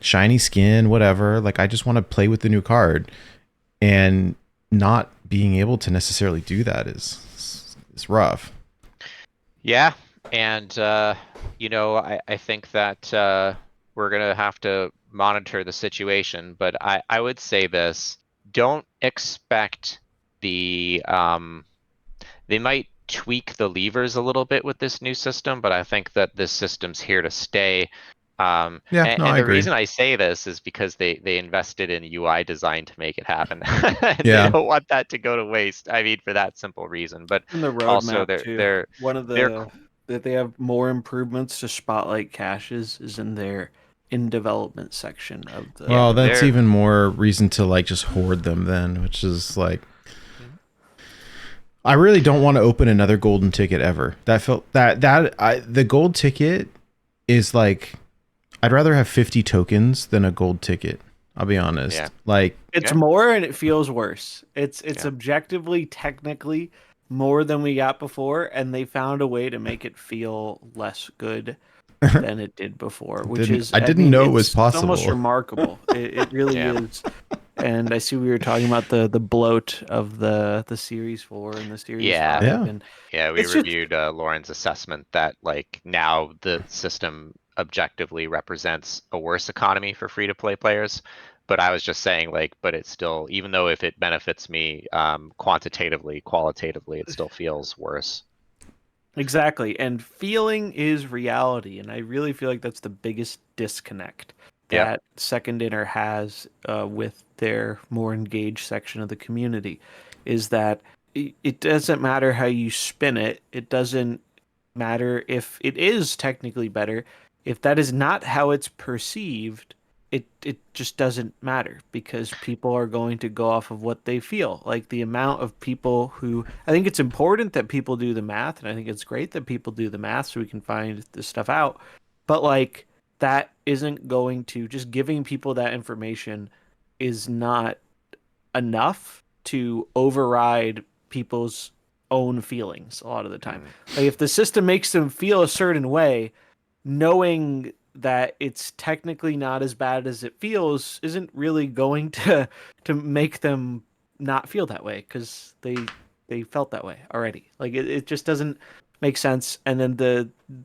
shiny skin, whatever. Like, I just want to play with the new card, and not being able to necessarily do that is rough. Yeah, and I think that we're gonna have to monitor the situation. But I would say this: don't expect they might tweak the levers a little bit with this new system, but I think that this system's here to stay. I the agree. reason I say this is because they invested in UI design to make it happen. They don't want that to go to waste. I mean, for that simple reason. But in the roadmap also, too, one of that they have more improvements to spotlight caches is in their in development section of the. Well, that's even more reason to like just hoard them then, which is like. I really don't want to open another golden ticket ever. The gold ticket is like, I'd rather have 50 tokens than a gold ticket. I'll be honest. Yeah. Like, it's more and it feels worse. It's objectively, technically more than we got before, and they found a way to make it feel less good than it did before, which I didn't know it was possible. It's almost remarkable. It really is. And I see we were talking about the bloat of the Series 4 and the Series 5. And we reviewed Lauren's assessment that like now the system objectively represents a worse economy for free-to-play players. But I was just saying, like, but it's still, even though if it benefits me quantitatively, qualitatively, it still feels worse. Exactly. And feeling is reality. And I really feel like that's the biggest disconnect that Second Dinner has with their more engaged section of the community, is that it doesn't matter how you spin it. It doesn't matter if it is technically better. If that is not how it's perceived, it just doesn't matter, because people are going to go off of what they feel. Like the amount of people who, I think it's important that people do the math, and I think it's great that people do the math so we can find this stuff out. But like, that isn't going to, just giving people that information is not enough to override people's own feelings a lot of the time. Like, if the system makes them feel a certain way, knowing that it's technically not as bad as it feels isn't really going to make them not feel that way, because they felt that way already. Like, it just doesn't make sense. And then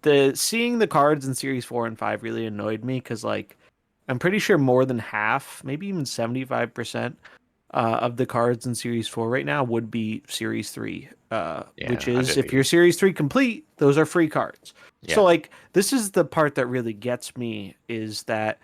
the seeing the cards in Series 4 and 5 really annoyed me, because like, I'm pretty sure more than half, maybe even 75% of the cards in Series 4 right now would be Series 3, which is, if you're Series 3 complete, those are free cards. So like, this is the part that really gets me, is that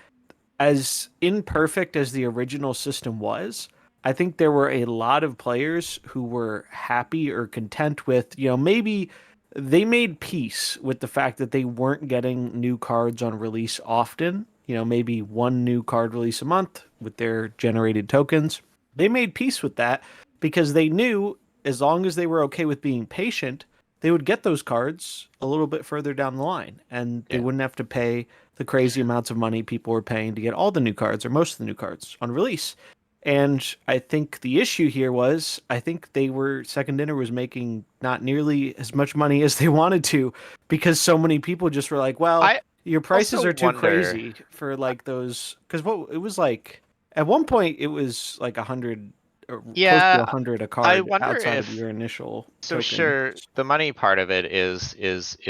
as imperfect as the original system was, I think there were a lot of players who were happy or content with, maybe they made peace with the fact that they weren't getting new cards on release often. Maybe one new card release a month with their generated tokens. They made peace with that because they knew, as long as they were okay with being patient, they would get those cards a little bit further down the line, and they wouldn't have to pay the crazy amounts of money people were paying to get all the new cards, or most of the new cards, on release. And I think the issue here was, I think Second Dinner was making not nearly as much money as they wanted to, because so many people just were like, well, your prices are too crazy for like those, because it was like, at one point it was like 100 or close to 100 a card outside of your initial token. Sure, the money part of it is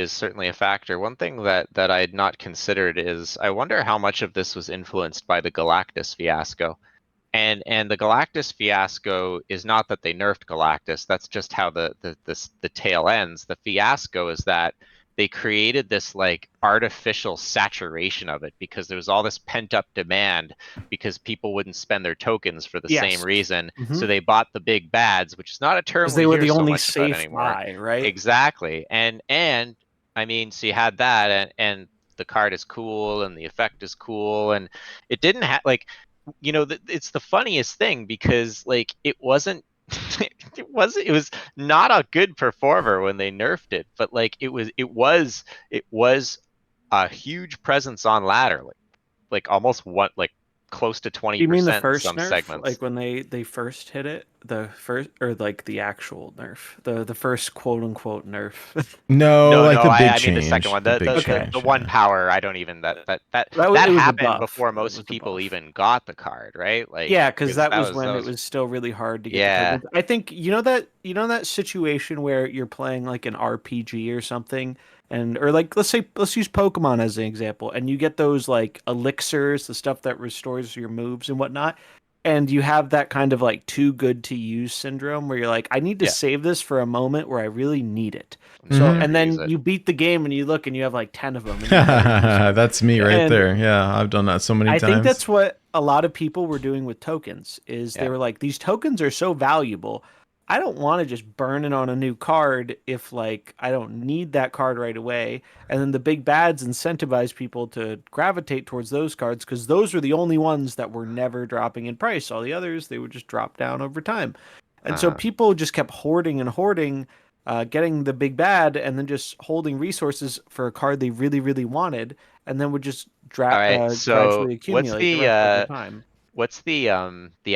certainly a factor. One thing that I had not considered is, I wonder how much of this was influenced by the Galactus fiasco. And the Galactus fiasco is not that they nerfed Galactus. That's just how the tail ends. The fiasco is that they created this like artificial saturation of it because there was all this pent up demand because people wouldn't spend their tokens for the same reason. So they bought the big bads, which is not a term we they were hear the so only much about safe anymore. buy, right? Exactly. And I mean, so you had that, and the card is cool, and the effect is cool, and it didn't have like, you know, it's the funniest thing because like it was not a good performer when they nerfed it, but like it was a huge presence on ladder, like almost close to You mean the 20% in first some nerf, segments. like when they first hit it, the first, or like the actual nerf, the first quote unquote nerf? No, like the big I mean the change. second one, the one Yeah. power. I don't even that It was a happened buff. before It was most a people buff. even got the card, right? Like Yeah, because that was that when it was was still really hard to get the yeah. tokens. I think you know that situation where you're playing like an RPG or something, and or like let's use Pokemon as an example, and you get those like elixirs, the stuff that restores your moves and whatnot, and you have that kind of like too good to use syndrome where you're like, I need to save this for a moment where I really need it. So Never and use then it. you beat the game and you look and you have like 10 of them. And you never use them. That's me right And there. Yeah, I've done that so many I think times. that's what a lot of people were doing with tokens is they were like, these tokens are so valuable. I don't want to just burn it on a new card if like I don't need that card right away. And then the big bads incentivize people to gravitate towards those cards because those were the only ones that were never dropping in price. All the others, they would just drop down over time. And so people just kept hoarding and hoarding, getting the big bad and then just holding resources for a card they really, really wanted, and then would just All right, so gradually accumulate the rest over time. what's the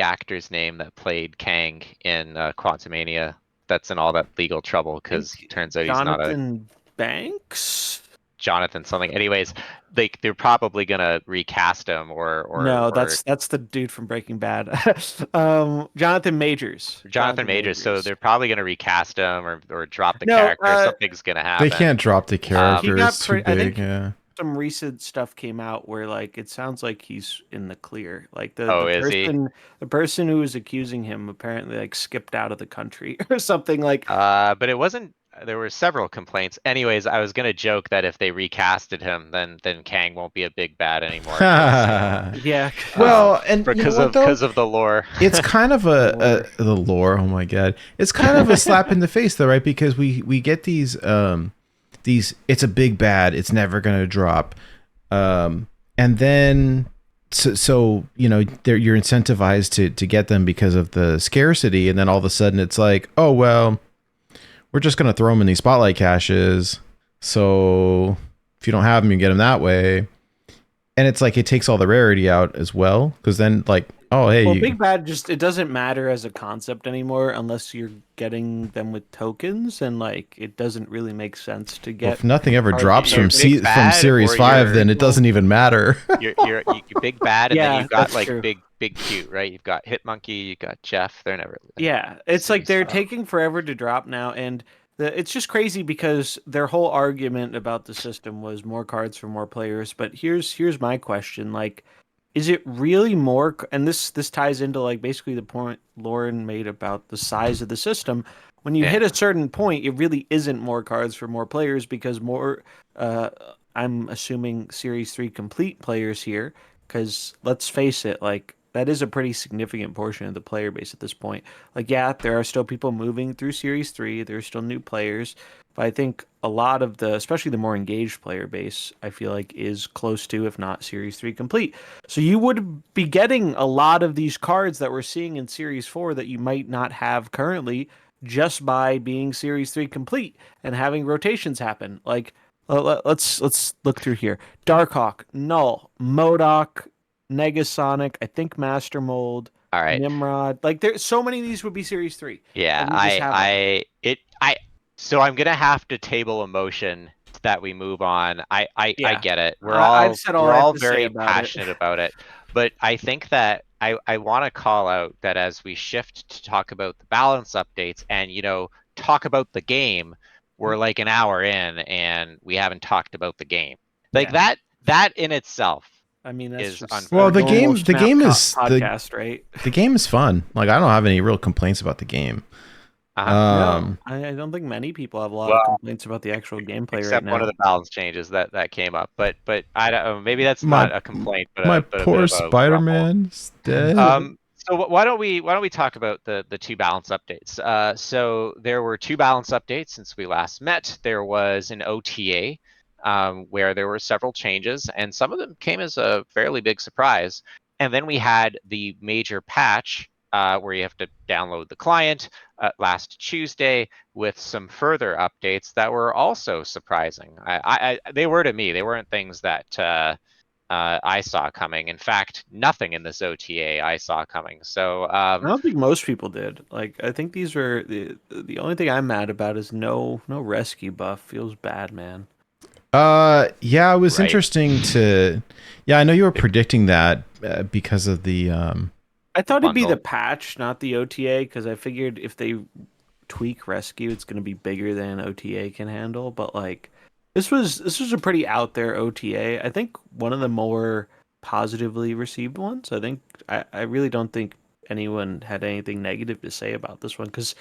actor's name that played Kang in Quantumania that's in all that legal trouble because turns out he's not a Jonathan Banks. Jonathan something. Anyways, they're probably gonna recast him No, that's the dude from Breaking Bad. Jonathan Majors. Jonathan Majors. So they're probably gonna recast him or drop the No, character. Something's gonna happen. They can't drop the character. He got It's too big. Yeah. some recent stuff came out where like it sounds like he's in the clear. Like the person who was accusing him apparently like skipped out of the country or something like. But it wasn't. There were several complaints. Anyways, I was gonna joke that if they recasted him, then Kang won't be a big bad anymore. Yeah. Well, and because of the lore. It's kind of the lore. Oh my god, it's kind of a slap in the face though, right? Because we get these it's a big bad. It's never gonna drop, and then so you know you're incentivized to get them because of the scarcity, and then all of a sudden it's like, oh well, we're just gonna throw them in these spotlight caches. So if you don't have them, you get them that way, and it's like it takes all the rarity out as well. Because then like, oh hey, well, big bad it doesn't matter as a concept anymore unless you're getting them with tokens, and like it doesn't really make sense to get. Well, if nothing ever drops from Series 5, then it doesn't even matter. you're big bad, and then you've got like true. big cute, right? You've got Hitmonkey, you've got Jeff. They're never. Yeah, it's like they're taking forever to drop now, and it's just crazy because their whole argument about the system was more cards for more players. But here's my question: like, is it really more? And this ties into like basically the point Lauren made about the size of the system. When you hit a certain point, it really isn't more cards for more players because more. I'm assuming Series 3 complete players here, because let's face it, like that is a pretty significant portion of the player base at this point. Like, yeah, there are still people moving through Series 3. There's still new players. But I think a lot of especially the more engaged player base, I feel like is close to, if not Series 3 complete. So you would be getting a lot of these cards that we're seeing in Series 4 that you might not have currently just by being Series 3 complete and having rotations happen. Like, let's look through here. Darkhawk, Null, MODOK, Negasonic, I think Master Mold, all right, Nimrod. Like there's so many of these would be Series 3. Yeah, so I'm gonna have to table a motion that we move on. I get it. We're all very passionate about it. But I think that I want to call out that as we shift to talk about the balance updates and talk about the game, we're like an hour in and we haven't talked about the game. Like that in itself I mean, that's is just unfair. Well, the normal game is podcast, right? the game is fun. Like, I don't have any real complaints about the game. No, I don't think many people have a lot of complaints about the actual gameplay right except now. one of the balance changes that came up. But I don't. Maybe that's My- not a complaint, but My a bit poor of a grumble. Spider-Man's dead. So why don't we talk about the two balance updates? So there were two balance updates since we last met. There was an OTA where there were several changes, and some of them came as a fairly big surprise. And then we had the major patch where you have to download the client last Tuesday with some further updates that were also surprising. They were to me. They weren't things that I saw coming. In fact, nothing in this OTA I saw coming. So I don't think most people did. Like, I think these are the only thing I'm mad about is no rescue buff. Feels bad, man. Yeah, it was Right. interesting to. Yeah, I know you were predicting that because of the. I thought it'd be the bundle. patch, not the OTA, because I figured if they tweak rescue, it's going to be bigger than OTA can handle. But like, this was a pretty out there OTA. I think one of the more positively received ones. I really don't think anyone had anything negative to say about this one because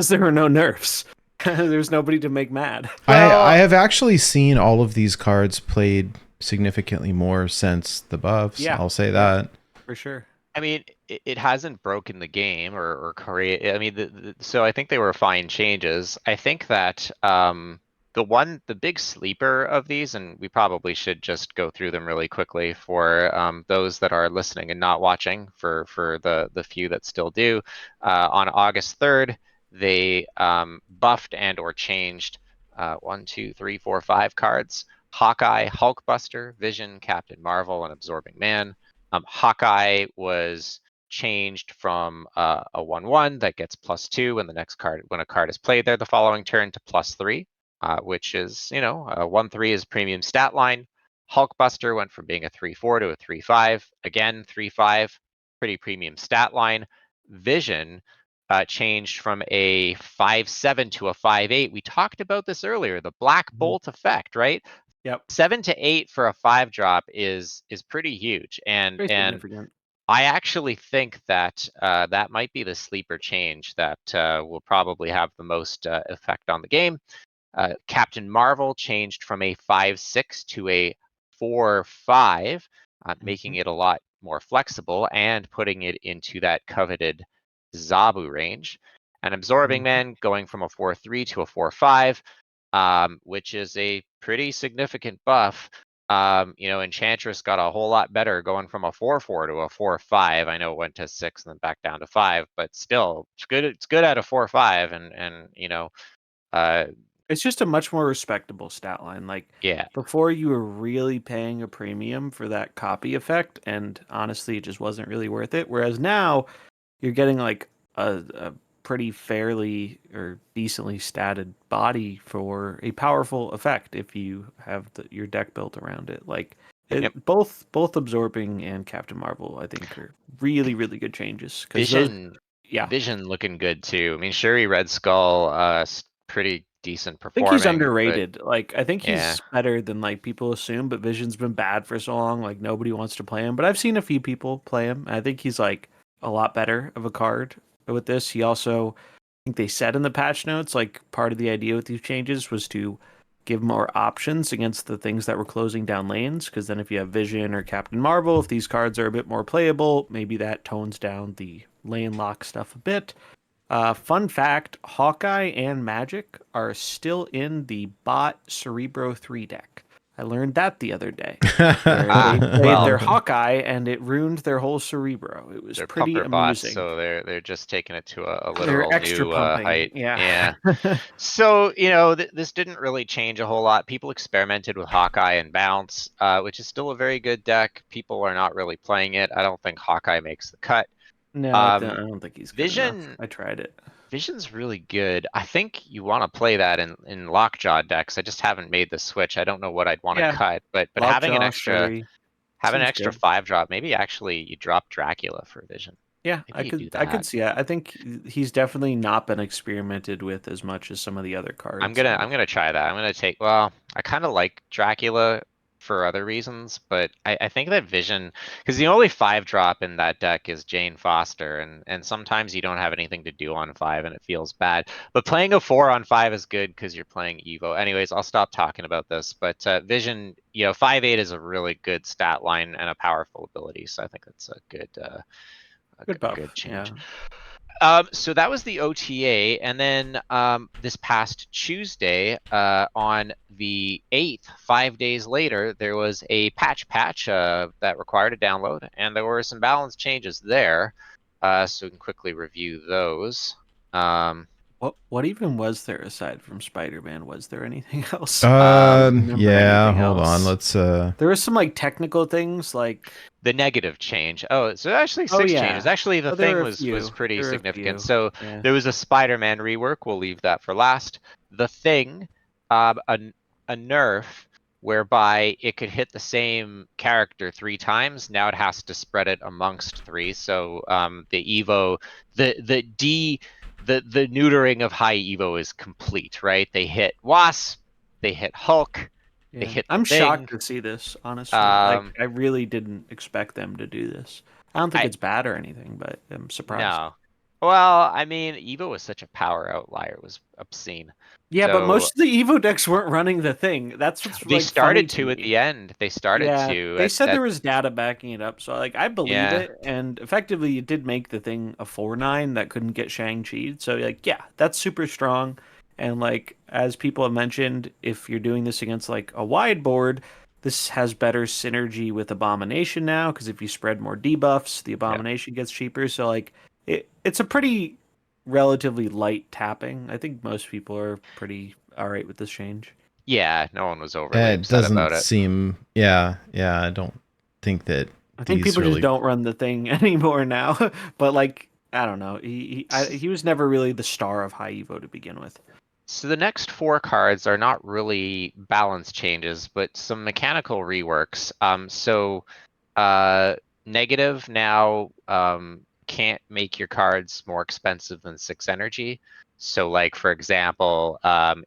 there were no nerfs. There's nobody to make mad. I have actually seen all of these cards played significantly more since the buffs. Yeah. I'll say that. For sure. I mean, it hasn't broken the game or create. I mean, so I think they were fine changes. I think that the big sleeper of these, and we probably should just go through them really quickly for those that are listening and not watching. For the few that still do, on August 3rd, they buffed and or changed 1, 2, 3, 4, 5 cards: Hawkeye, Hulkbuster, Vision, Captain Marvel, and Absorbing Man. Hawkeye was changed from a 1/1 that gets +2 when a card is played there the following turn to +3, which is, a 1/3 is premium stat line. Hulkbuster went from being a 3/4 to a 3/5. Again, 3/5, pretty premium stat line. Vision changed from a 5/7 to a 5/8. We talked about this earlier, the Black Bolt effect, right? Yep. 7 to 8 for a 5-drop is pretty huge, and Very significant. I actually think that that might be the sleeper change that will probably have the most effect on the game. Captain Marvel changed from a 5/6 to a 4/5, making it a lot more flexible and putting it into that coveted Zabu range. And Absorbing Man going from a 4/3 to a 4/5, which is a pretty significant buff. Enchantress got a whole lot better going from a 4/4 to a 4/5. I know it went to 6 and then back down to 5, but still, it's good. It's good at a 4/5, and It's just a much more respectable stat line. Like, yeah, before you were really paying a premium for that copy effect, and honestly, it just wasn't really worth it. Whereas now, you're getting like a pretty fairly or decently statted body for a powerful effect if you have your deck built around it. Like, Yep. both Absorbing and Captain Marvel, I think, are really really good changes. Vision looking good too. I mean, Shuri Red Skull, pretty decent I think performing. he's underrated. Like, I think he's Yeah. better than like people assume, but Vision's been bad for so long, like nobody wants to play him. But I've seen a few people play him. And I think he's like a lot better of a card with this. He also, I think they said in the patch notes, like part of the idea with these changes was to give more options against the things that were closing down lanes. Because then if you have Vision or Captain Marvel, if these cards are a bit more playable, maybe that tones down the lane lock stuff a bit. Fun fact, Hawkeye and Magic are still in the bot Cerebro 3 deck. I learned that the other day. They played their Hawkeye and it ruined their whole Cerebro. It was pretty pumper amusing. Bots, so they're just taking it to a They're literal extra new pumping. height. Yeah. So, this didn't really change a whole lot. People experimented with Hawkeye and Bounce, which is still a very good deck. People are not really playing it. I don't think Hawkeye makes the cut. No, I don't think he's good enough. Vision. I tried it. Vision's really good. I think you want to play that in Lockjaw decks. I just haven't made the switch. I don't know what I'd want to cut, but having an extra Shuri, 5-drop, maybe actually you drop Dracula for Vision. Yeah, maybe I could see it. I think he's definitely not been experimented with as much as some of the other cards. I'm gonna try that. I'm gonna take. Well, I kind of like Dracula for other reasons, but I think that Vision, because the only 5-drop in that deck is Jane Foster, and sometimes you don't have anything to do on 5 and it feels bad. But playing a 4 on 5 is good because you're playing Evo. Anyways, I'll stop talking about this, but Vision, 5/8 is a really good stat line and a powerful ability, so I think that's a good buff. good change. Yeah. So that was the OTA, and then this past Tuesday, on the 8th, 5 days later, there was a patch that required a download, and there were some balance changes there. So we can quickly review those. What even was there aside from Spider-Man? Was there anything else? Yeah, hold on. Let's There were some like technical things like the negative change. Oh, so actually 6 changes. Actually, the thing was pretty significant. So there was a Spider-Man rework. We'll leave that for last. The Thing, a nerf whereby it could hit the same character 3 times. Now it has to spread it amongst 3. So the Evo, the neutering of high Evo is complete, right? They hit Wasp, they hit Hulk. Yeah. I'm shocked to see this, honestly. I really didn't expect them to do this. I don't think it's bad or anything, but I'm surprised. No. Well, I mean, Evo was such a power outlier. It was obscene. Yeah, but most of the Evo decks weren't running the Thing. That's what's they started to at the end. They started to. They said there was data backing it up, so I believe it. And effectively, it did make the Thing a 4/9 that couldn't get Shang-Chi'd. So that's super strong. And as people have mentioned, if you're doing this against a wide board, this has better synergy with Abomination now, because if you spread more debuffs, the Abomination gets cheaper. So it's a pretty relatively light tapping. I think most people are pretty all right with this change. Yeah, no one was overly upset about it. I don't think that. I think people just don't run the Thing anymore now. But I don't know. He was never really the star of high Evo to begin with. So the next 4 cards are not really balance changes, but some mechanical reworks. Negative now can't make your cards more expensive than 6 energy. So for example,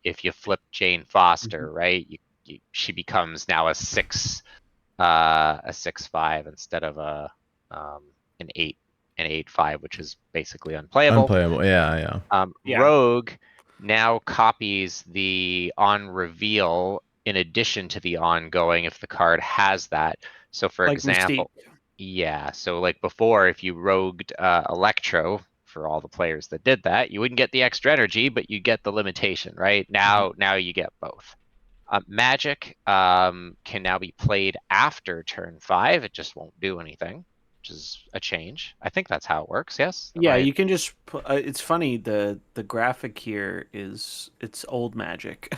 if you flip Jane Foster, right, she becomes now a 6/5 instead of an 8/5, which is basically unplayable. Yeah. Rogue now copies the on reveal in addition to the ongoing if the card has that. So for example, so before, if you rogued Electro, for all the players that did that, you wouldn't get the extra energy, but you get the limitation, right? Now you get both. Magic can now be played after turn 5. It just won't do anything, which is a change. I think that's how it works. Yes. You can just. It's funny. The graphic here it's old Magic.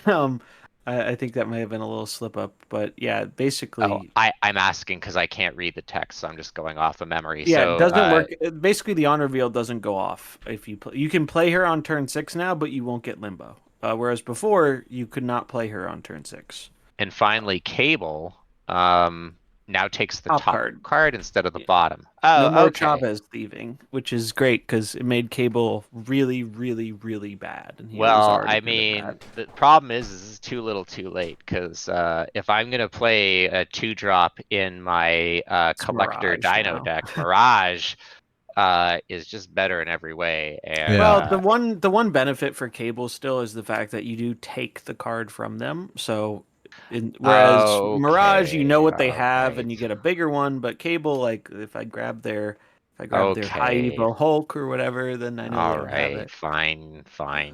I think that may have been a little slip up, but basically. I'm asking because I can't read the text, so I'm just going off of memory. Yeah, it doesn't work. Basically, the on reveal doesn't go off if you play. You can play her on turn 6 now, but you won't get Limbo. Whereas before, you could not play her on turn 6. And finally, Cable now takes the top card instead of the bottom. No more Chavez thieving, which is great because it made Cable really, really, really bad. And the problem is this is too little too late, because if I'm going to play a 2-drop in my collector Dino deck, Mirage is just better in every way. And, well, the one benefit for Cable still is the fact that you do take the card from them. So whereas Mirage, you know what they have, and you get a bigger one. But Cable, if I grab their high Evo Hulk or whatever, then I know they don't have it. Fine.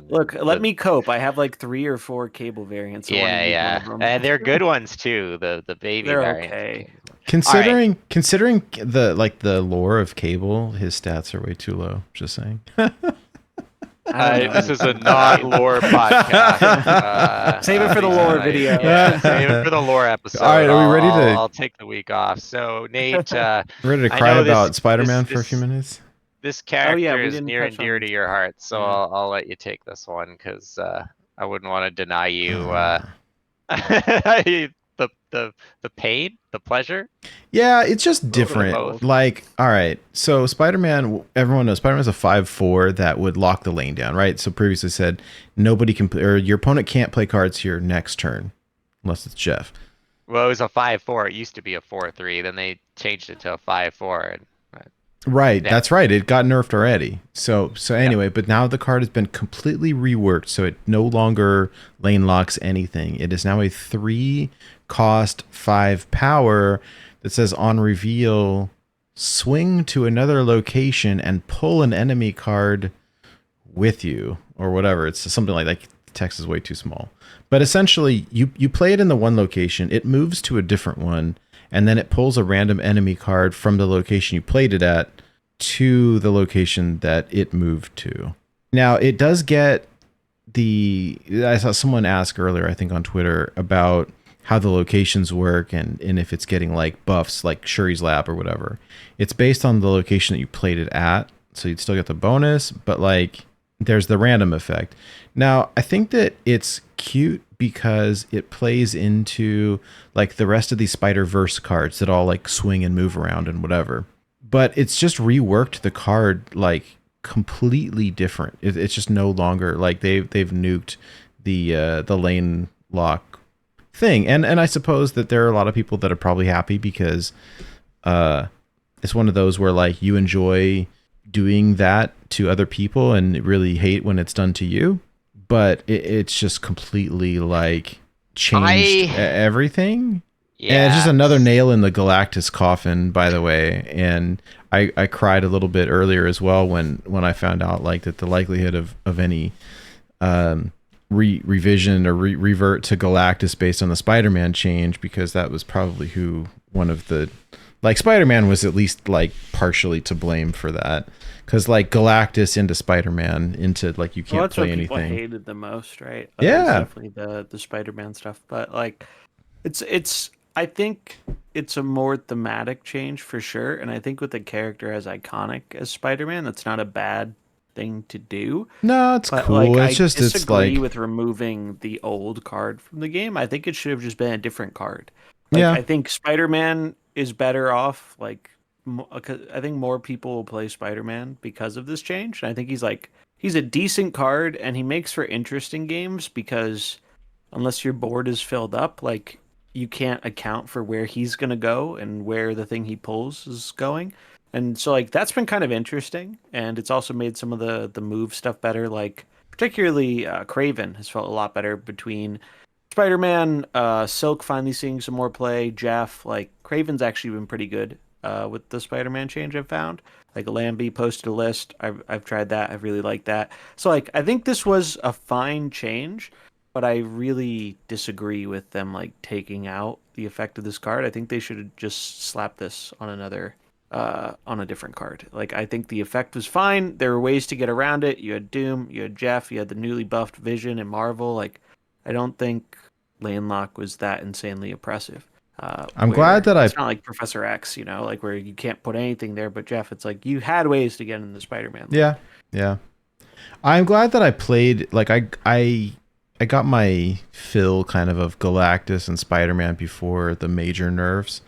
Look, let me cope. I have 3 or 4 Cable variants. And they're good ones too. The baby variants. Okay. Considering the lore of Cable, his stats are way too low. Just saying. This is a non-lore podcast. Save it for the lore video. Save it for the lore episode. All right, are we ready to? I'll take the week off. So Nate, ready to cry about Spider-Man for a few minutes? This character is near and dear to your heart, so I'll let you take this one because I wouldn't want to deny you the pain, the pleasure. Yeah, it's just different. All right, so Spider-Man, everyone knows Spider-Man's a 5/4 that would lock the lane down, right? So previously said nobody can, or your opponent can't play cards here next turn, unless it's Jeff. Well, it was a 5/4. It used to be a 4/3. Then they changed it to a 5/4. And, Right, yeah. that's right. It got nerfed already. So anyway, but now the card has been completely reworked, so it no longer lane locks anything. It is now a 3 cost 5 power that says on reveal, swing to another location and pull an enemy card with you, or whatever. It's something like that. The text is way too small. But essentially, you play it in the one location, it moves to a different one, and then it pulls a random enemy card from the location you played it at to the location that it moved to. Now, it does get I saw someone ask earlier, I think on Twitter, about how the locations work and if it's getting like buffs like Shuri's Lab or whatever. It's based on the location that you played it at, so you'd still get the bonus, but like there's the random effect. Now, I think that it's cute because it plays into like the rest of these Spider-Verse cards that all like swing and move around and whatever. But it's just reworked the card like completely different. It's just no longer like they've nuked the lane lock thing. And I suppose that there are a lot of people that are probably happy because it's one of those where like you enjoy doing that to other people and really hate when it's done to you. But it's just completely like changed everything. Yeah. And it's just another nail in the Galactus coffin, by the way. And I cried a little bit earlier as well when I found out like that the likelihood of any revision or revert to Galactus based on the Spider-Man change, because that was probably who one of the like Spider-Man was at least like partially to blame for that. Because like Galactus into Spider-Man into like you can't play anything. That's what people hated the most, right? Yeah, definitely the Spider-Man stuff. But like, it's I think it's a more thematic change for sure. And I think with a character as iconic as Spider-Man, that's not a bad thing to do. No, it's but cool. Like, it's just it's like with removing the old card from the game. I think it should have just been a different card. Like, yeah, I think Spider-Man is better off. Like, I think more people will play Spider-Man because of this change. And I think he's a decent card, and he makes for interesting games because unless your board is filled up, like you can't account for where he's gonna go and where the thing he pulls is going. And so like that's been kind of interesting, and it's also made some of the move stuff better. Like particularly Craven has felt a lot better between Spider-Man, Silk finally seeing some more play, Jeff. Like Craven's actually been pretty good with the Spider-Man change I've found. Like Lamby posted a list. I've tried that. I really like that. So like I think this was a fine change, but I really disagree with them like taking out the effect of this card. I think they should have just slapped this on on a different card. Like I think the effect was fine. There were ways to get around it. You had Doom, you had Jeff, you had the newly buffed Vision and Marvel. Like I don't think lane lock was that insanely oppressive. I'm glad that it's not like Professor X, like where you can't put anything there. But Jeff, it's like you had ways to get in the Spider-Man. Yeah. I'm glad that I played. Like I got my fill kind of Galactus and Spider-Man before the major nerfs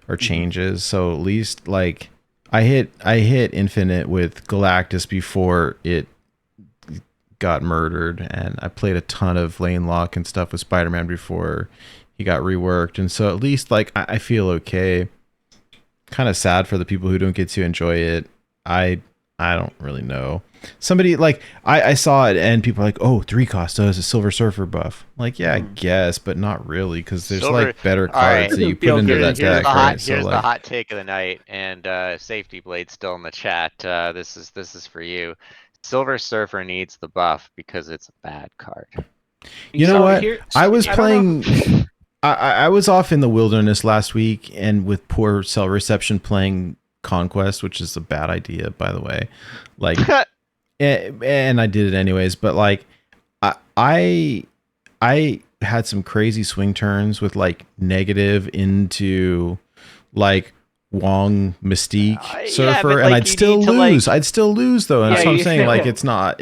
or changes. So at least like I hit Infinite with Galactus before it got murdered, and I played a ton of lane lock and stuff with Spider-Man before he got reworked, and so at least like I feel okay. Kind of sad for the people who don't get to enjoy it. I don't really know. Somebody like I saw it and people are like, oh, 3 cost does a Silver Surfer buff. Like, yeah, I guess, but not really, because there's like better cards that you put into that deck. Here's the hot take of the night, and Safety Blade still in the chat. This is for you. Silver Surfer needs the buff because it's a bad card. You know what? I was playing. I was off in the wilderness last week and with poor cell reception playing Conquest, which is a bad idea, by the way. Like, and I did it anyways. But like, I had some crazy swing turns with like negative into like Wong Mystique Surfer, and I'd still lose. I'd still lose though. And that's what I'm saying. Like, it's not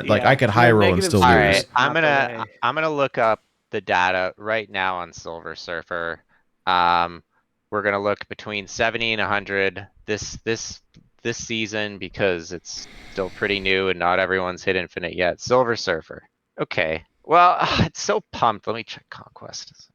like I could high roll and still lose. All right, I'm gonna look up the data right now on Silver Surfer. We're gonna look between 70 and 100 this season because it's still pretty new and not everyone's hit Infinite yet. Silver Surfer. Okay. Well, it's so pumped. Let me check Conquest.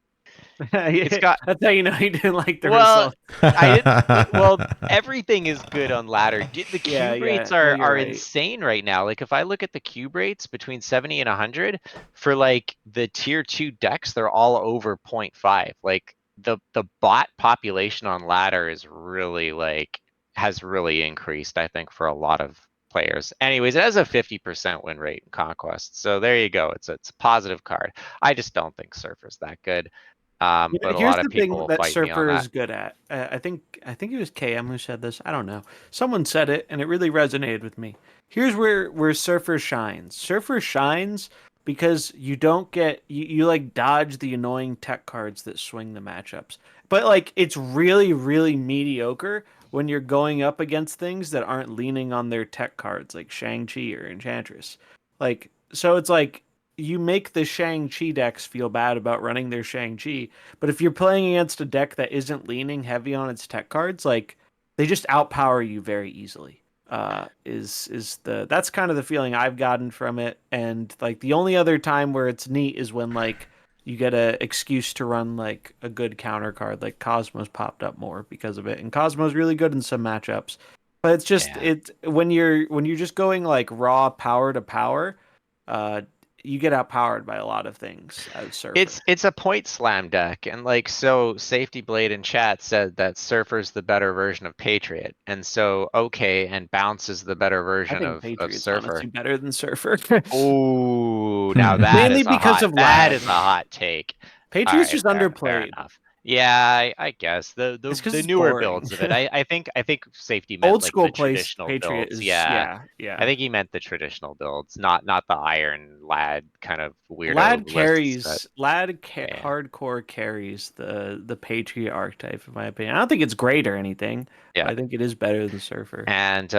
It's got That's how you know you didn't like the well, result. I didn't. Well, everything is good on ladder. The Yeah, cube rates no, are you're right. insane right now. Like if I look at the cube rates between 70 and 100 for like the tier 2 decks, they're all over 0.5. Like the bot population on ladder is really like has really increased, I think, for a lot of players. Anyways, it has a 50% win rate in Conquest. So there you go. It's a positive card. I just don't think Surfer's that good. But a Here's lot of the people thing will that fight me on Surfer that. is good at. I think it was KM who said this. I don't know. Someone said it, and it really resonated with me. Here's where Surfer shines. Surfer shines because you don't get you like dodge the annoying tech cards that swing the matchups. But like it's really really mediocre when you're going up against things that aren't leaning on their tech cards like Shang-Chi or Enchantress. Like so it's like you make the Shang-Chi decks feel bad about running their Shang-Chi, but if you're playing against a deck that isn't leaning heavy on its tech cards, like they just outpower you very easily. That's kind of the feeling I've gotten from it. And like the only other time where it's neat is when like you get a excuse to run like a good counter card, like Cosmo's popped up more because of it. And Cosmo's really good in some matchups. But it's just when you're just going like raw power to power, uh you get outpowered by a lot of things as Surfer. It's a point slam deck, and like so Safety Blade in chat said that Surfer's the better version of Patriot. And so okay, and Bounce is the better I version think of Patriot's Surfer. honestly better than Surfer. Oh, now Mainly because of that lag. is a hot take. All Patriot's right, just fair underplayed. enough. Yeah, I guess It's because the it's newer boring. builds of it. I think Safety meant Old like school the plays traditional Patriot builds. is Yeah, I yeah. think he meant the traditional builds, not the Iron Lad kind of weirdo Lad lists. But carries yeah. hardcore carries the Patriot archetype in my opinion. I don't think it's great or anything, Yeah. but I think it is better than Surfer. And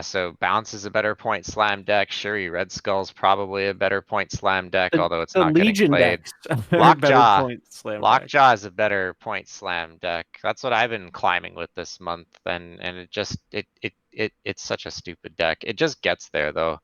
so Bounce is a better point slam deck. Shuri Red Skull's probably a better point slam deck, although it's The not getting Legion played. decks are better point slam decks. Lockjaw is a better point slam deck. That's what I've been climbing with this month, and it just it's such a stupid deck. It just gets there though.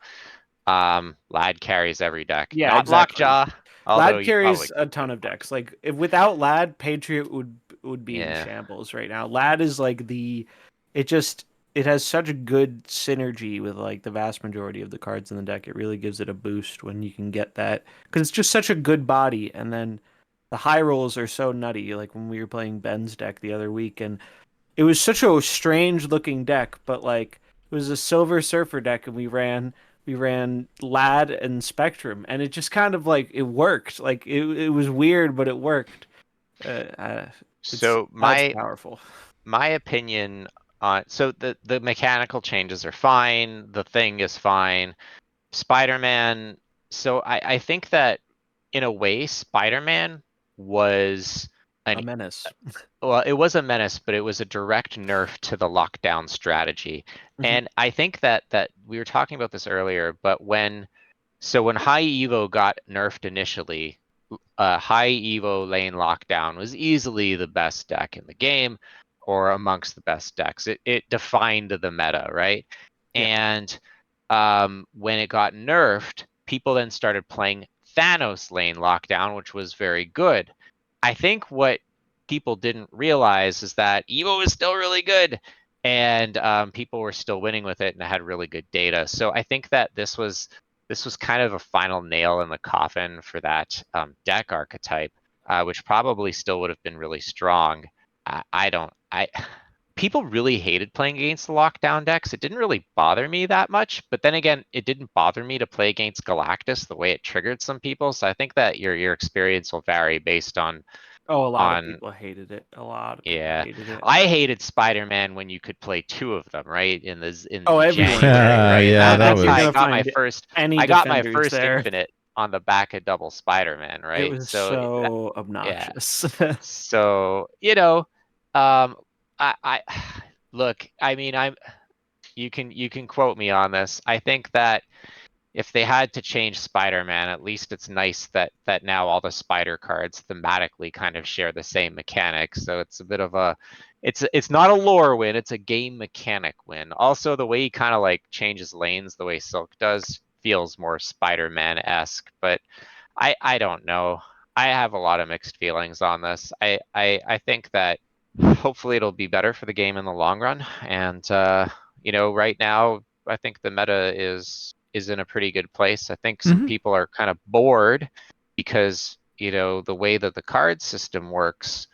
Lad carries every deck. Yeah, Not exactly. Lockjaw, although Lad you probably carries a could ton get of one. decks. Like if without Lad, Patriot would be in Yeah. shambles right now. Lad is like it has such a good synergy with like the vast majority of the cards in the deck. It really gives it a boost when you can get that because it's just such a good body. And then the high rolls are so nutty. Like when we were playing Ben's deck the other week, and it was such a strange looking deck, but like it was a Silver Surfer deck, and we ran Lad and Spectrum, and it just kind of like it worked. Like it was weird, but it worked. It's So Lad's powerful. my opinion on so the mechanical changes are fine. The thing is fine. Spider-Man. So I think that in a way, Spider-Man was A an menace. well, it was a menace, but it was a direct nerf to the lockdown strategy. And I think that we were talking about this earlier, but when High Evo got nerfed initially, High Evo lane lockdown was easily the best deck in the game, or amongst the best decks. It defined the meta, right? Yeah. And when it got nerfed, people then started playing Thanos lane lockdown, which was very good. I think what people didn't realize is that Evo is still really good, and people were still winning with it, and it had really good data. So I think that this was kind of a final nail in the coffin for that deck archetype, which probably still would have been really strong. People really hated playing against the lockdown decks. It didn't really bother me that much, but then again, it didn't bother me to play against Galactus the way it triggered some people. So I think that your experience will vary based on. Oh, a lot of people hated it. A lot of people hated it. I hated Spider-Man when you could play two of them, right? In everyone January, right? Yeah, that That's was. how I got my first there. infinite on the back of double Spider-Man, right? It was so obnoxious. So I look. I mean, you can quote me on this. I think that if they had to change Spider-Man, at least it's nice that now all the Spider cards thematically kind of share the same mechanics. So it's a bit of a, it's not a lore win, it's a game mechanic win. Also, the way he kind of like changes lanes, the way Silk does, feels more Spider-Man-esque. But I don't know. I have a lot of mixed feelings on this. I think that hopefully it'll be better for the game in the long run. And right now I think the meta is in a pretty good place. I think some people are kind of bored because the way that the card system works,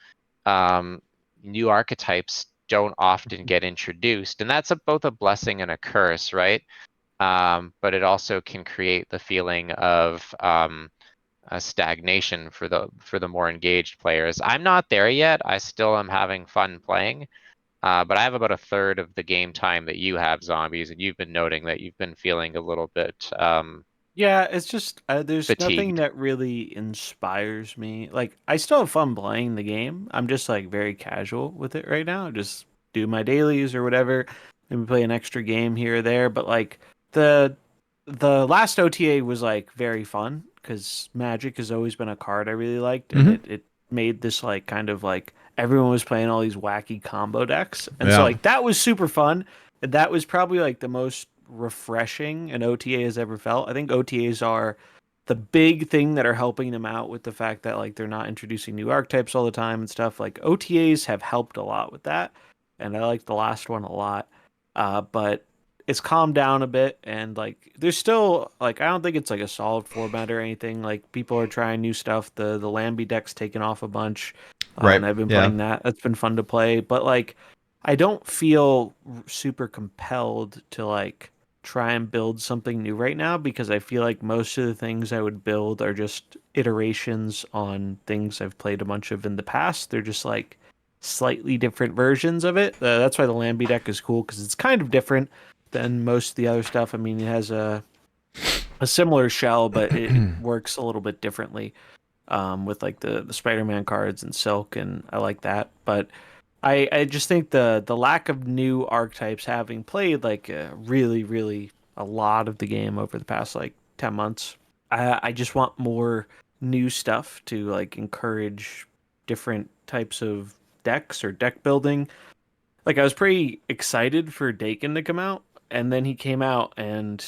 new archetypes don't often get introduced, and that's both a blessing and a curse, right? But it also can create the feeling of a stagnation for the more engaged players. I'm not there yet. I still am having fun playing, but I have about a third of the game time that you have, Zombies, and you've been noting that you've been feeling a little bit Yeah, it's just there's nothing fatigued. that really inspires me. Like I still have fun playing the game. I'm just like very casual with it right now. Just do my dailies or whatever. Maybe play an extra game here or there. But like the the last OTA was like very fun because Magic has always been a card I really liked, and it made this like kind of like everyone was playing all these wacky combo decks, and so Yeah. like that was super fun. And that was probably like the most refreshing an OTA has ever felt. I think OTAs are the big thing that are helping them out with the fact that like they're not introducing new archetypes all the time and stuff. Like OTAs have helped a lot with that, and I like the last one a lot. But it's calmed down a bit, and like there's still like I don't think it's like a solid format or anything. Like people are trying new stuff. The Lamby deck's taken off a bunch, Right. and I've been Yeah. playing that. That's been fun to play, but like I don't feel super compelled to like try and build something new right now because I feel like most of the things I would build are just iterations on things I've played a bunch of in the past. They're just like slightly different versions of it. That's why the Lamby deck is cool because it's kind of different than most of the other stuff. I mean, it has a similar shell, but it works a little bit differently with like the Spider-Man cards and Silk, and I like that. But I just think the lack of new archetypes, having played like really a lot of the game over the past like 10 months, I just want more new stuff to like encourage different types of decks or deck building. Like I was pretty excited for Dakin to come out, and then he came out and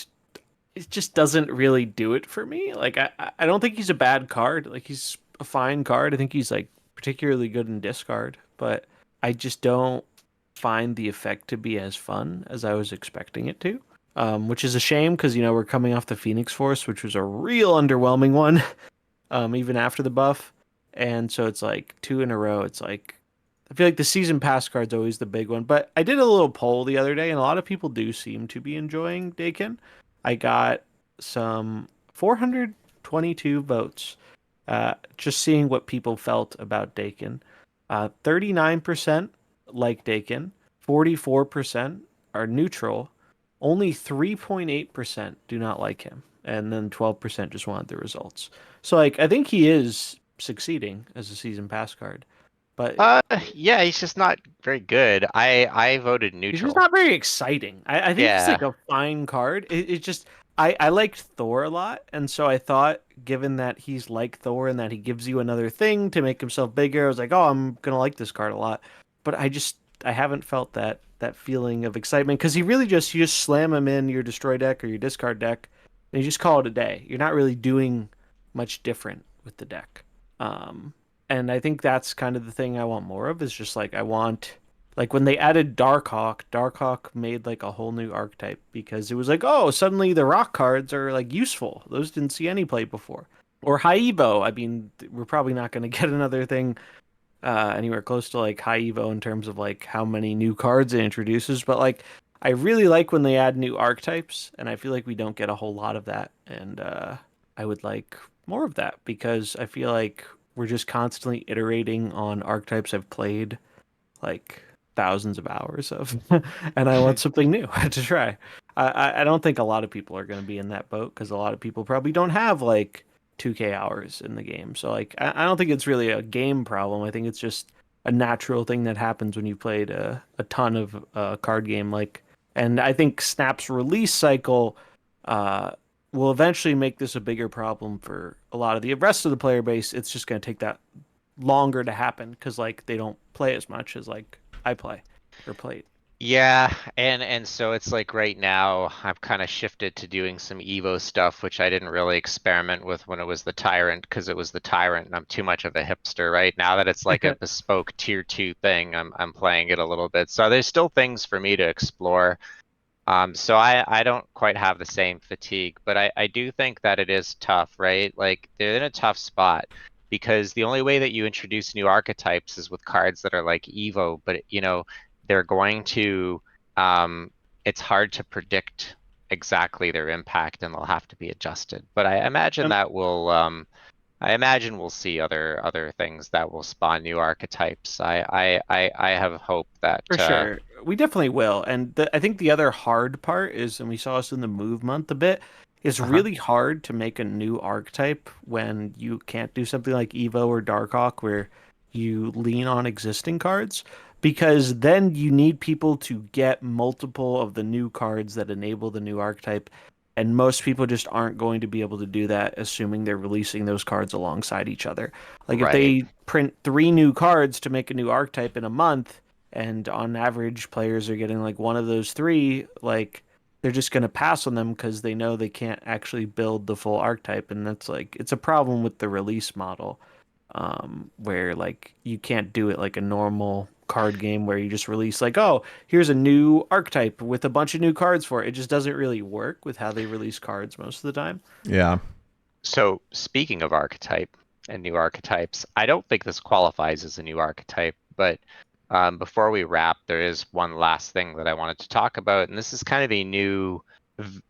it just doesn't really do it for me. Like I don't think he's a bad card. Like he's a fine card. I think he's like particularly good in discard, but I just don't find the effect to be as fun as I was expecting it to. Which is a shame because we're coming off the Phoenix Force, which was a real underwhelming one, even after the buff, and so it's like two in a row. It's like I feel like the season pass card's always the big one, but I did a little poll the other day, and a lot of people do seem to be enjoying Dakin. I got some 422 votes, just seeing what people felt about Dakin. 39% like Dakin, 44% are neutral, only 3.8% do not like him, and then 12% just wanted the results. So, like, I think he is succeeding as a season pass card, but Yeah, he's just not very good. I voted he's just neutral. not very exciting. I think he's Yeah. like a fine card. It just I liked Thor a lot, and so I thought, given that he's like Thor and that he gives you another thing to make himself bigger, I was like, oh, I'm gonna like this card a lot. But I haven't felt that feeling of excitement because you just slam him in your destroy deck or your discard deck, and you just call it a day. You're not really doing much different with the deck. And I think that's kind of the thing I want more of is just like I want like when they added Darkhawk made like a whole new archetype because it was like, oh, suddenly the rock cards are like useful. Those didn't see any play before. Or High Evo. I mean, we're probably not going to get another thing anywhere close to like High Evo in terms of like how many new cards it introduces. But like, I really like when they add new archetypes, and I feel like we don't get a whole lot of that. And I would like more of that because I feel like we're just constantly iterating on archetypes I've played like thousands of hours of, and I want something new to try. I don't think a lot of people are going to be in that boat because a lot of people probably don't have like 2K hours in the game. So like I don't think it's really a game problem. I think it's just a natural thing that happens when you played a ton of card game like. And I think Snap's release cycle will eventually make this a bigger problem for a lot of the rest of the player base. It's just going to take that longer to happen because like they don't play as much as like I play or played. Yeah, and so it's like right now I've kind of shifted to doing some Evo stuff, which I didn't really experiment with when it was the Tyrant, because it was the Tyrant and I'm too much of a hipster. Right now that it's like a bespoke tier 2 thing, I'm playing it a little bit. So there's still things for me to explore. So I don't quite have the same fatigue, but I do think that it is tough, right? Like they're in a tough spot because the only way that you introduce new archetypes is with cards that are like Evo, but they're going to it's hard to predict exactly their impact and they'll have to be adjusted. But I imagine that will I imagine we'll see other things that will spawn new archetypes. I have hope that For sure. We definitely will. And I think the other hard part is, and we saw this in the move month a bit, it's really hard to make a new archetype when you can't do something like Evo or Darkhawk where you lean on existing cards, because then you need people to get multiple of the new cards that enable the new archetype. And most people just aren't going to be able to do that, assuming they're releasing those cards alongside each other. Like if Right. they print 3 new cards to make a new archetype in a month, and on average players are getting like one of those 3, like they're just going to pass on them because they know they can't actually build the full archetype. And that's like, it's a problem with the release model, where like you can't do it like a normal card game where you just release like, oh, here's a new archetype with a bunch of new cards for it. It just doesn't really work with how they release cards most of the time. Yeah. So speaking of archetype and new archetypes, I don't think this qualifies as a new archetype, but before we wrap, there is one last thing that I wanted to talk about, and this is kind of a new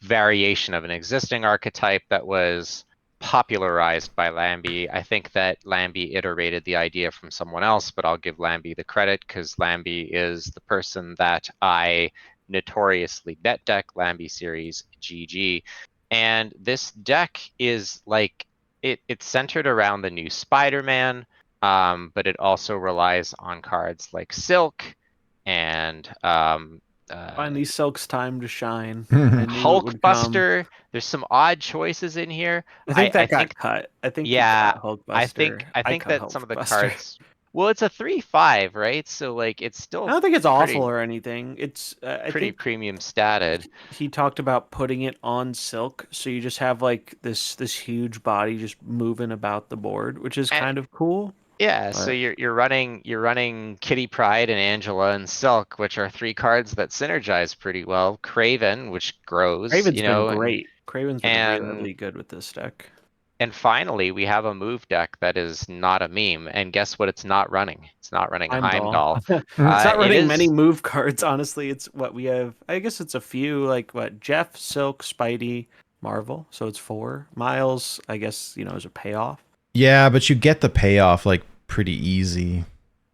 variation of an existing archetype that was popularized by Lamby. I think that Lamby iterated the idea from someone else, but I'll give Lamby the credit because Lamby is the person that I notoriously bet deck, Lamby series GG. And this deck is like it's centered around the new Spider-Man, but it also relies on cards like Silk and Finally, Silk's time to shine. I knew it would come. Hulkbuster. There's some odd choices in here. I think that I got think, cut. I think you yeah, cut Hulkbuster. I think cut that some of the Hulkbuster. cards. Well, it's a 3/5, right? So like it's still I don't think it's pretty, awful or anything. It's I pretty think premium statted. he talked about putting it on Silk, so you just have like this huge body just moving about the board, which is And kind of cool. yeah, so But you're running Kitty Pryde and Angela and Silk, which are 3 cards that synergize pretty well. Craven, which grows, Craven's been and great. Craven's been really, and really good with this deck. and finally we have a move deck that is not a meme. And guess what? It's not running. It's not running Heimdall. Heimdall. It's not It running many is. move cards, honestly. It's what we have. I guess it's a few, like what, Jeff, Silk, Spidey, Marvel. So it's 4. Miles, I guess, is a payoff. Yeah, but you get the payoff like pretty easy.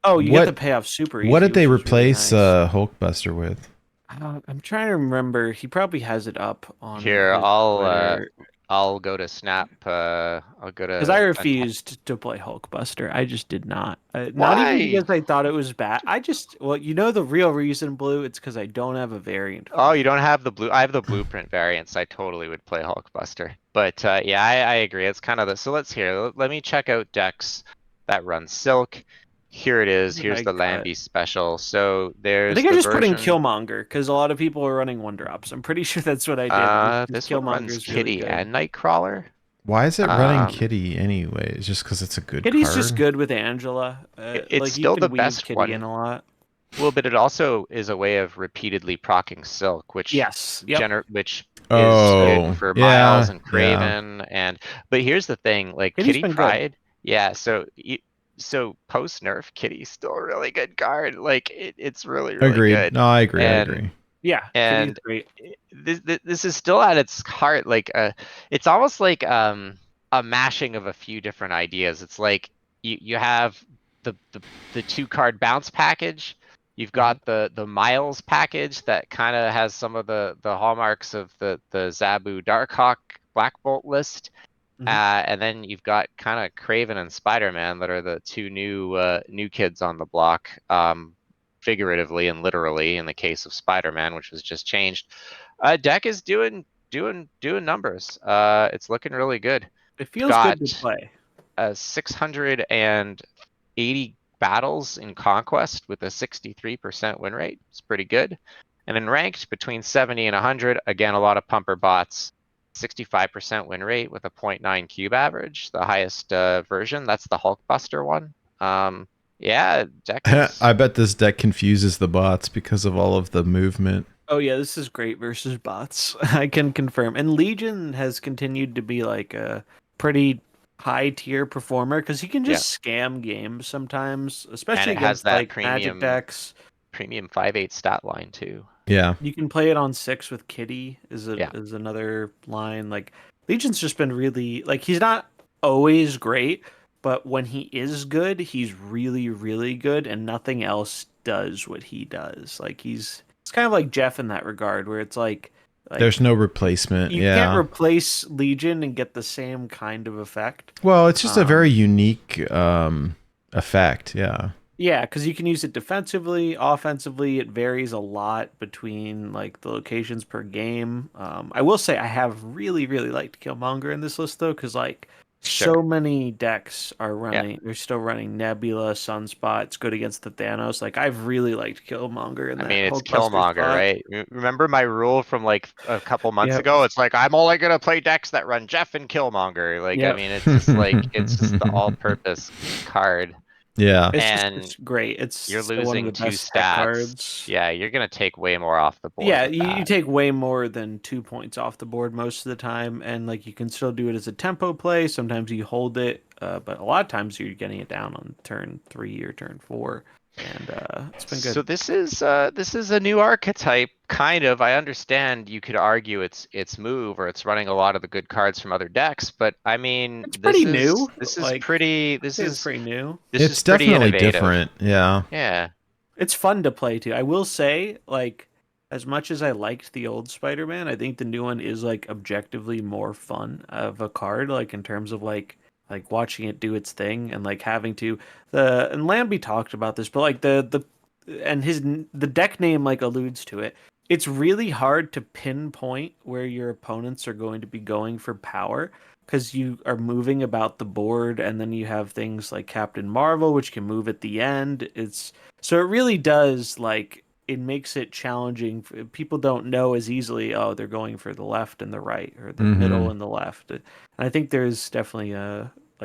Oh, you get the payoff super easy. What did they which is replace really nice. Hulkbuster with? I'm trying to remember. He probably has it up on Here, his Twitter. I'll go to Snap. I'll go Because I to refused to play Hulkbuster. I just did not. Not even Why? because I thought it was bad. Well, the real reason, Blue, it's because I don't have a variant. Oh, you don't have the blue. I have the blueprint variants. I totally would play Hulkbuster. But yeah, I agree. It's kind of the. So let's hear. Let me check out decks that run Silk. Here it is. Here's the Lamby special. So there's. I think I just put in version. Killmonger because a lot of people are running 1-drops. I'm pretty sure that's what I did. This one runs Killmonger's Kitty really good. and Nightcrawler. Why is it running Kitty anyway? Just because it's a good Kitty's card? just good with Angela. It's like still you can the weave best Kitty one. in a lot. Well, but it also is a way of repeatedly proccing Silk, which Yes. Yep. which is good for Miles and Craven. But here's the thing, like Kitty's Kitty been Pryde, yeah. So post nerf, Kitty's still a really good card. Like it's really Agreed. good. No, I agree. I agree. Yeah, And Kitty's great. this is still at its heart like it's almost like a mashing of a few different ideas. It's like you have the 2-card bounce package. You've got the Miles package that kind of has some of the hallmarks of the Zabu Darkhawk Black Bolt list. And then you've got kind of Craven and Spider-Man that are the 2 new kids on the block, figuratively and literally in the case of Spider-Man, which was just changed. Deck is doing numbers. It's looking really good. It feels good to play. 680 battles in Conquest with a 63% win rate. It's pretty good. And in Ranked, between 70 and 100, again, a lot of pumper bots. 65% win rate with a 0.9 cube average, the highest version. That's the Hulkbuster one. Yeah, deck is... I bet this deck confuses the bots because of all of the movement. Oh yeah, this is great versus bots. I can confirm. And Legion has continued to be like a pretty high tier performer because he can just scam games sometimes, especially against like Magic decks. Premium 5/8 stat line too. Yeah. You can play it on 6 with Kitty is another line. Like Legion's just been really like he's not always great, but when he is good, he's really, really good, and nothing else does what he does. Like it's kind of like Jeff in that regard, where it's like there's no replacement. You can't replace Legion and get the same kind of effect. Well, it's just a very unique effect. Yeah. Yeah, because you can use it defensively, offensively. It varies a lot between like the locations per game. I will say I have really, really liked Killmonger in this list though, because like so many decks are running. They're still running Nebula, Sunspot. It's good against the Thanos. Like I've really liked Killmonger. I mean, it's Killmonger, right? Remember my rule from like a couple months ago? It's like I'm only gonna play decks that run Jeff and Killmonger. Like I mean, it's just like it's just the all-purpose card. Yeah, it's great. You're losing 2 stats. Cards. Yeah, you're gonna take way more off the board. Yeah, you take way more than 2 points off the board most of the time, and like you can still do it as a tempo play. Sometimes you hold it, but a lot of times you're getting it down on turn 3 or turn 4, and it's been good. So this is a new archetype, kind of. I understand you could argue it's move or it's running a lot of the good cards from other decks, but I mean, it's pretty new. This is pretty new. It's definitely different. Yeah. Yeah. It's fun to play too. I will say, like, as much as I liked the old Spider-Man, I think the new one is like objectively more fun of a card, like in terms of like watching it do its thing and like having to and Lamby talked about this, but like the deck name like alludes to it. It's really hard to pinpoint where your opponents are going to be going for power because you are moving about the board, and then you have things like Captain Marvel, which can move at the end. So it really does like it makes it challenging. People don't know as easily. Oh, they're going for the left and the right, or the middle and the left. And I think there's definitely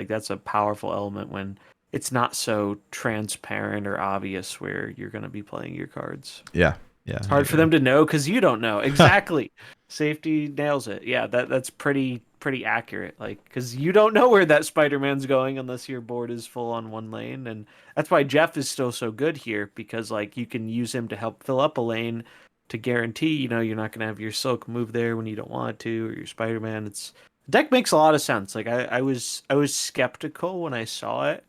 that's a powerful element when it's not so transparent or obvious where you're going to be playing your cards. Yeah. It's hard for them to know because you don't know. Exactly. Safety nails it. Yeah, that's pretty accurate. Like, because you don't know where that Spider-Man's going unless your board is full on one lane. And that's why Jeff is still so good here, because like you can use him to help fill up a lane to guarantee, you're not going to have your Silk move there when you don't want it to, or your Spider-Man. The deck makes a lot of sense. Like I was skeptical when I saw it,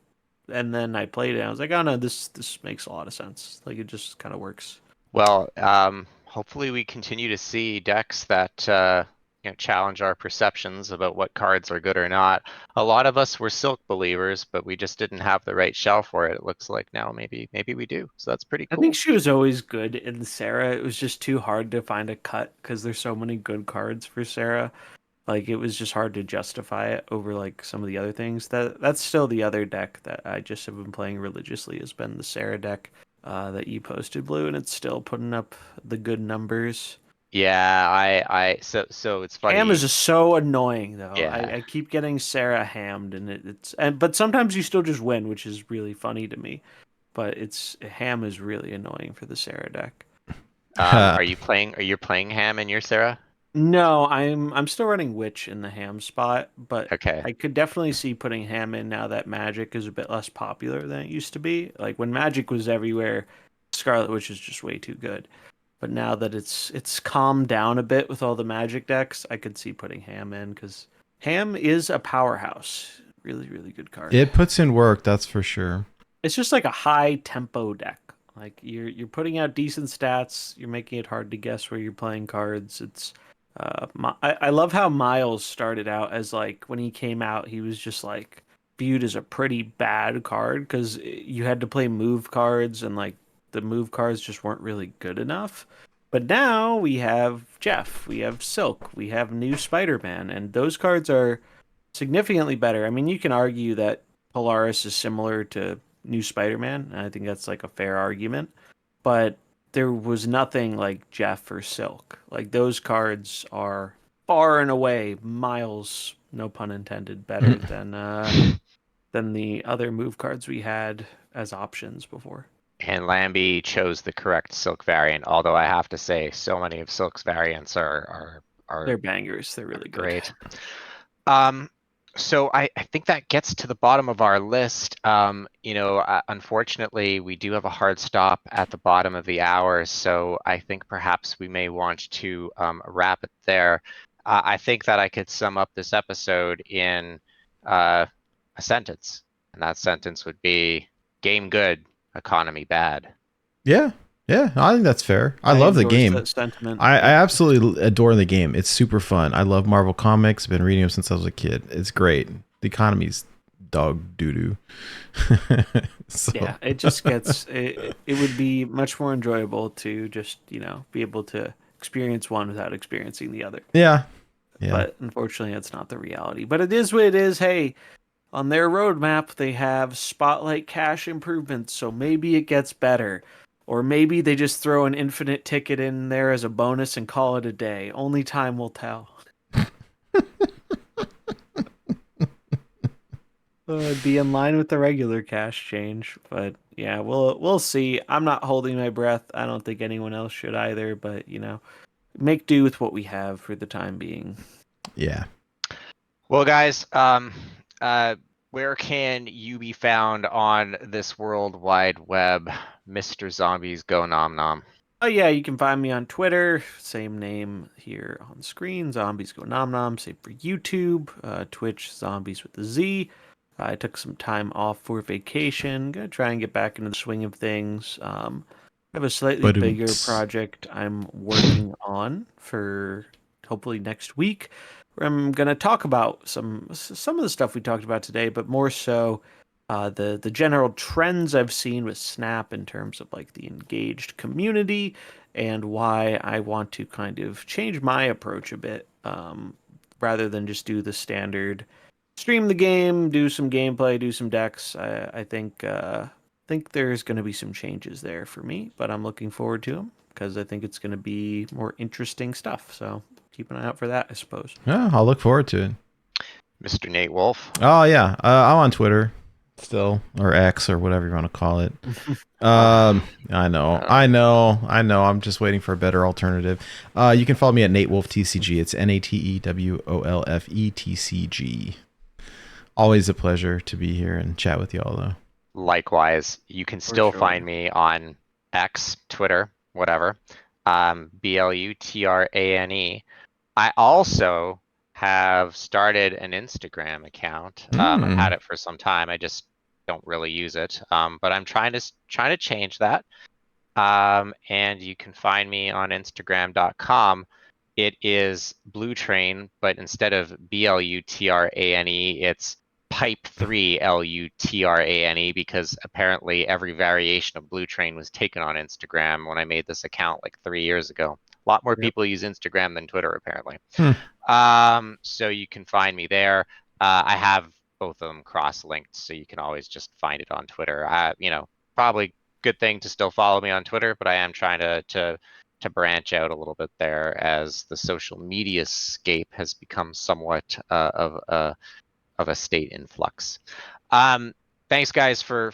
and then I played it and I was like, oh no, this makes a lot of sense. Like it just kind of works. Well, hopefully we continue to see decks that challenge our perceptions about what cards are good or not. A lot of us were Silk believers, but we just didn't have the right shell for it. It looks like now maybe we do. So that's pretty cool. I think she was always good in Sarah. It was just too hard to find a cut because there's so many good cards for Sarah. Like it was just hard to justify it over like some of the other things. That's still the other deck that I just have been playing religiously, has been the Sarah deck. That you posted, Blue, and it's still putting up the good numbers. Yeah, so it's funny. Ham is just so annoying though. Yeah. I keep getting Sarah hammed, and but sometimes you still just win, which is really funny to me. But Ham is really annoying for the Sarah deck. Are you playing Ham in your Sarah? No, I'm still running Witch in the Ham spot, but okay. I could definitely see putting Ham in now that Magic is a bit less popular than it used to be. Like when Magic was everywhere, Scarlet Witch is just way too good. But now that it's calmed down a bit with all the Magic decks, I could see putting Ham in, because Ham is a powerhouse. Really, really good card. It puts in work, that's for sure. It's just like a high tempo deck. Like you're putting out decent stats. You're making it hard to guess where you're playing cards. I love how Miles started out as like, when he came out, he was just like viewed as a pretty bad card because you had to play move cards, and like the move cards just weren't really good enough. But now we have Jeff, we have Silk, we have new Spider-Man, and those cards are significantly better. I mean, you can argue that Polaris is similar to New Spider-Man, and I think that's like a fair argument. But there was nothing like Jeff or Silk. Like those cards are far and away miles, no pun intended, better than the other move cards we had as options before. And Lamby chose the correct Silk variant, although I have to say so many of Silk's variants are they're bangers. They're really great. good. So I think that gets to the bottom of our list. Unfortunately, we do have a hard stop at the bottom of the hour, so I think perhaps we may want to wrap it there. I think that I could sum up this episode in a sentence, and that sentence would be game good, economy bad. Yeah, I think that's fair. I love the game. I absolutely adore the game. It's super fun. I love Marvel Comics. I've been reading them since I was a kid. It's great. The economy's dog doo-doo. So. Yeah, it just gets... it would be much more enjoyable to just, be able to experience one without experiencing the other. Yeah. But unfortunately, that's not the reality. But it is what it is. Hey, on their roadmap, they have Spotlight Cash improvements, so maybe it gets better. Or maybe they just throw an infinite ticket in there as a bonus and call it a day. Only time will tell. It'd be in line with the regular cash change. But yeah, we'll see. I'm not holding my breath. I don't think anyone else should either. But, make do with what we have for the time being. Yeah. Well, guys, where can you be found on this World Wide Web, Mr. ZombiesGoNomNom? Oh yeah, you can find me on Twitter, same name here on screen, ZombiesGoNomNom. Same for YouTube, Twitch, Zombies with a Z. I took some time off for vacation. Gonna try and get back into the swing of things. I have a slightly bigger project I'm working on for hopefully next week. I'm going to talk about some of the stuff we talked about today, but more so the general trends I've seen with Snap in terms of like the engaged community and why I want to kind of change my approach a bit rather than just do the standard stream the game, do some gameplay, do some decks. I think there's going to be some changes there for me, but I'm looking forward to them because I think it's going to be more interesting stuff. So keep an eye out for that, I suppose. Yeah, I'll look forward to it. Mr. Nate Wolf. Oh, yeah. I'm on Twitter still, or X, or whatever you want to call it. I know. I'm just waiting for a better alternative. You can follow me at NateWolfeTCG. It's NateWolfeTCG. Always a pleasure to be here and chat with y'all, though. Likewise. You can still find me on X, Twitter, whatever. Blutrane. I also have started an Instagram account. I've had it for some time. I just don't really use it. But I'm trying to change that. And you can find me on Instagram.com. It is Blutrane, but instead of Blutrane, it's Pipe3 Lutrane, because apparently every variation of Blutrane was taken on Instagram when I made this account like 3 years ago. A lot more people use Instagram than Twitter, apparently. So you can find me there. I have both of them cross-linked, so you can always just find it on Twitter. Probably good thing to still follow me on Twitter, but I am trying to branch out a little bit there as the social media scape has become somewhat of a state in flux. Thanks, guys, for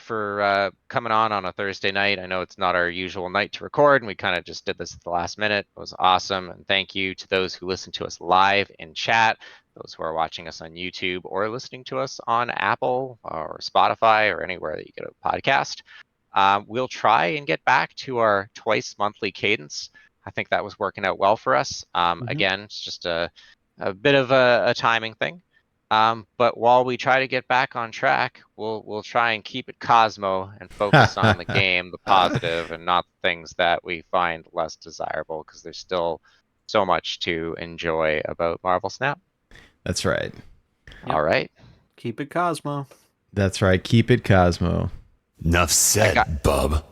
coming on a Thursday night. I know it's not our usual night to record, and we kind of just did this at the last minute. It was awesome, and thank you to those who listen to us live in chat, those who are watching us on YouTube or listening to us on Apple or Spotify or anywhere that you get a podcast. We'll try and get back to our twice monthly cadence. I think that was working out well for us. Again, it's just a bit of a timing thing. But while we try to get back on track, we'll try and keep it Cosmo and focus on the game, the positive, and not things that we find less desirable, because there's still so much to enjoy about Marvel Snap. That's right. Yep. All right. Keep it Cosmo. That's right. Keep it Cosmo. Enough said, bub.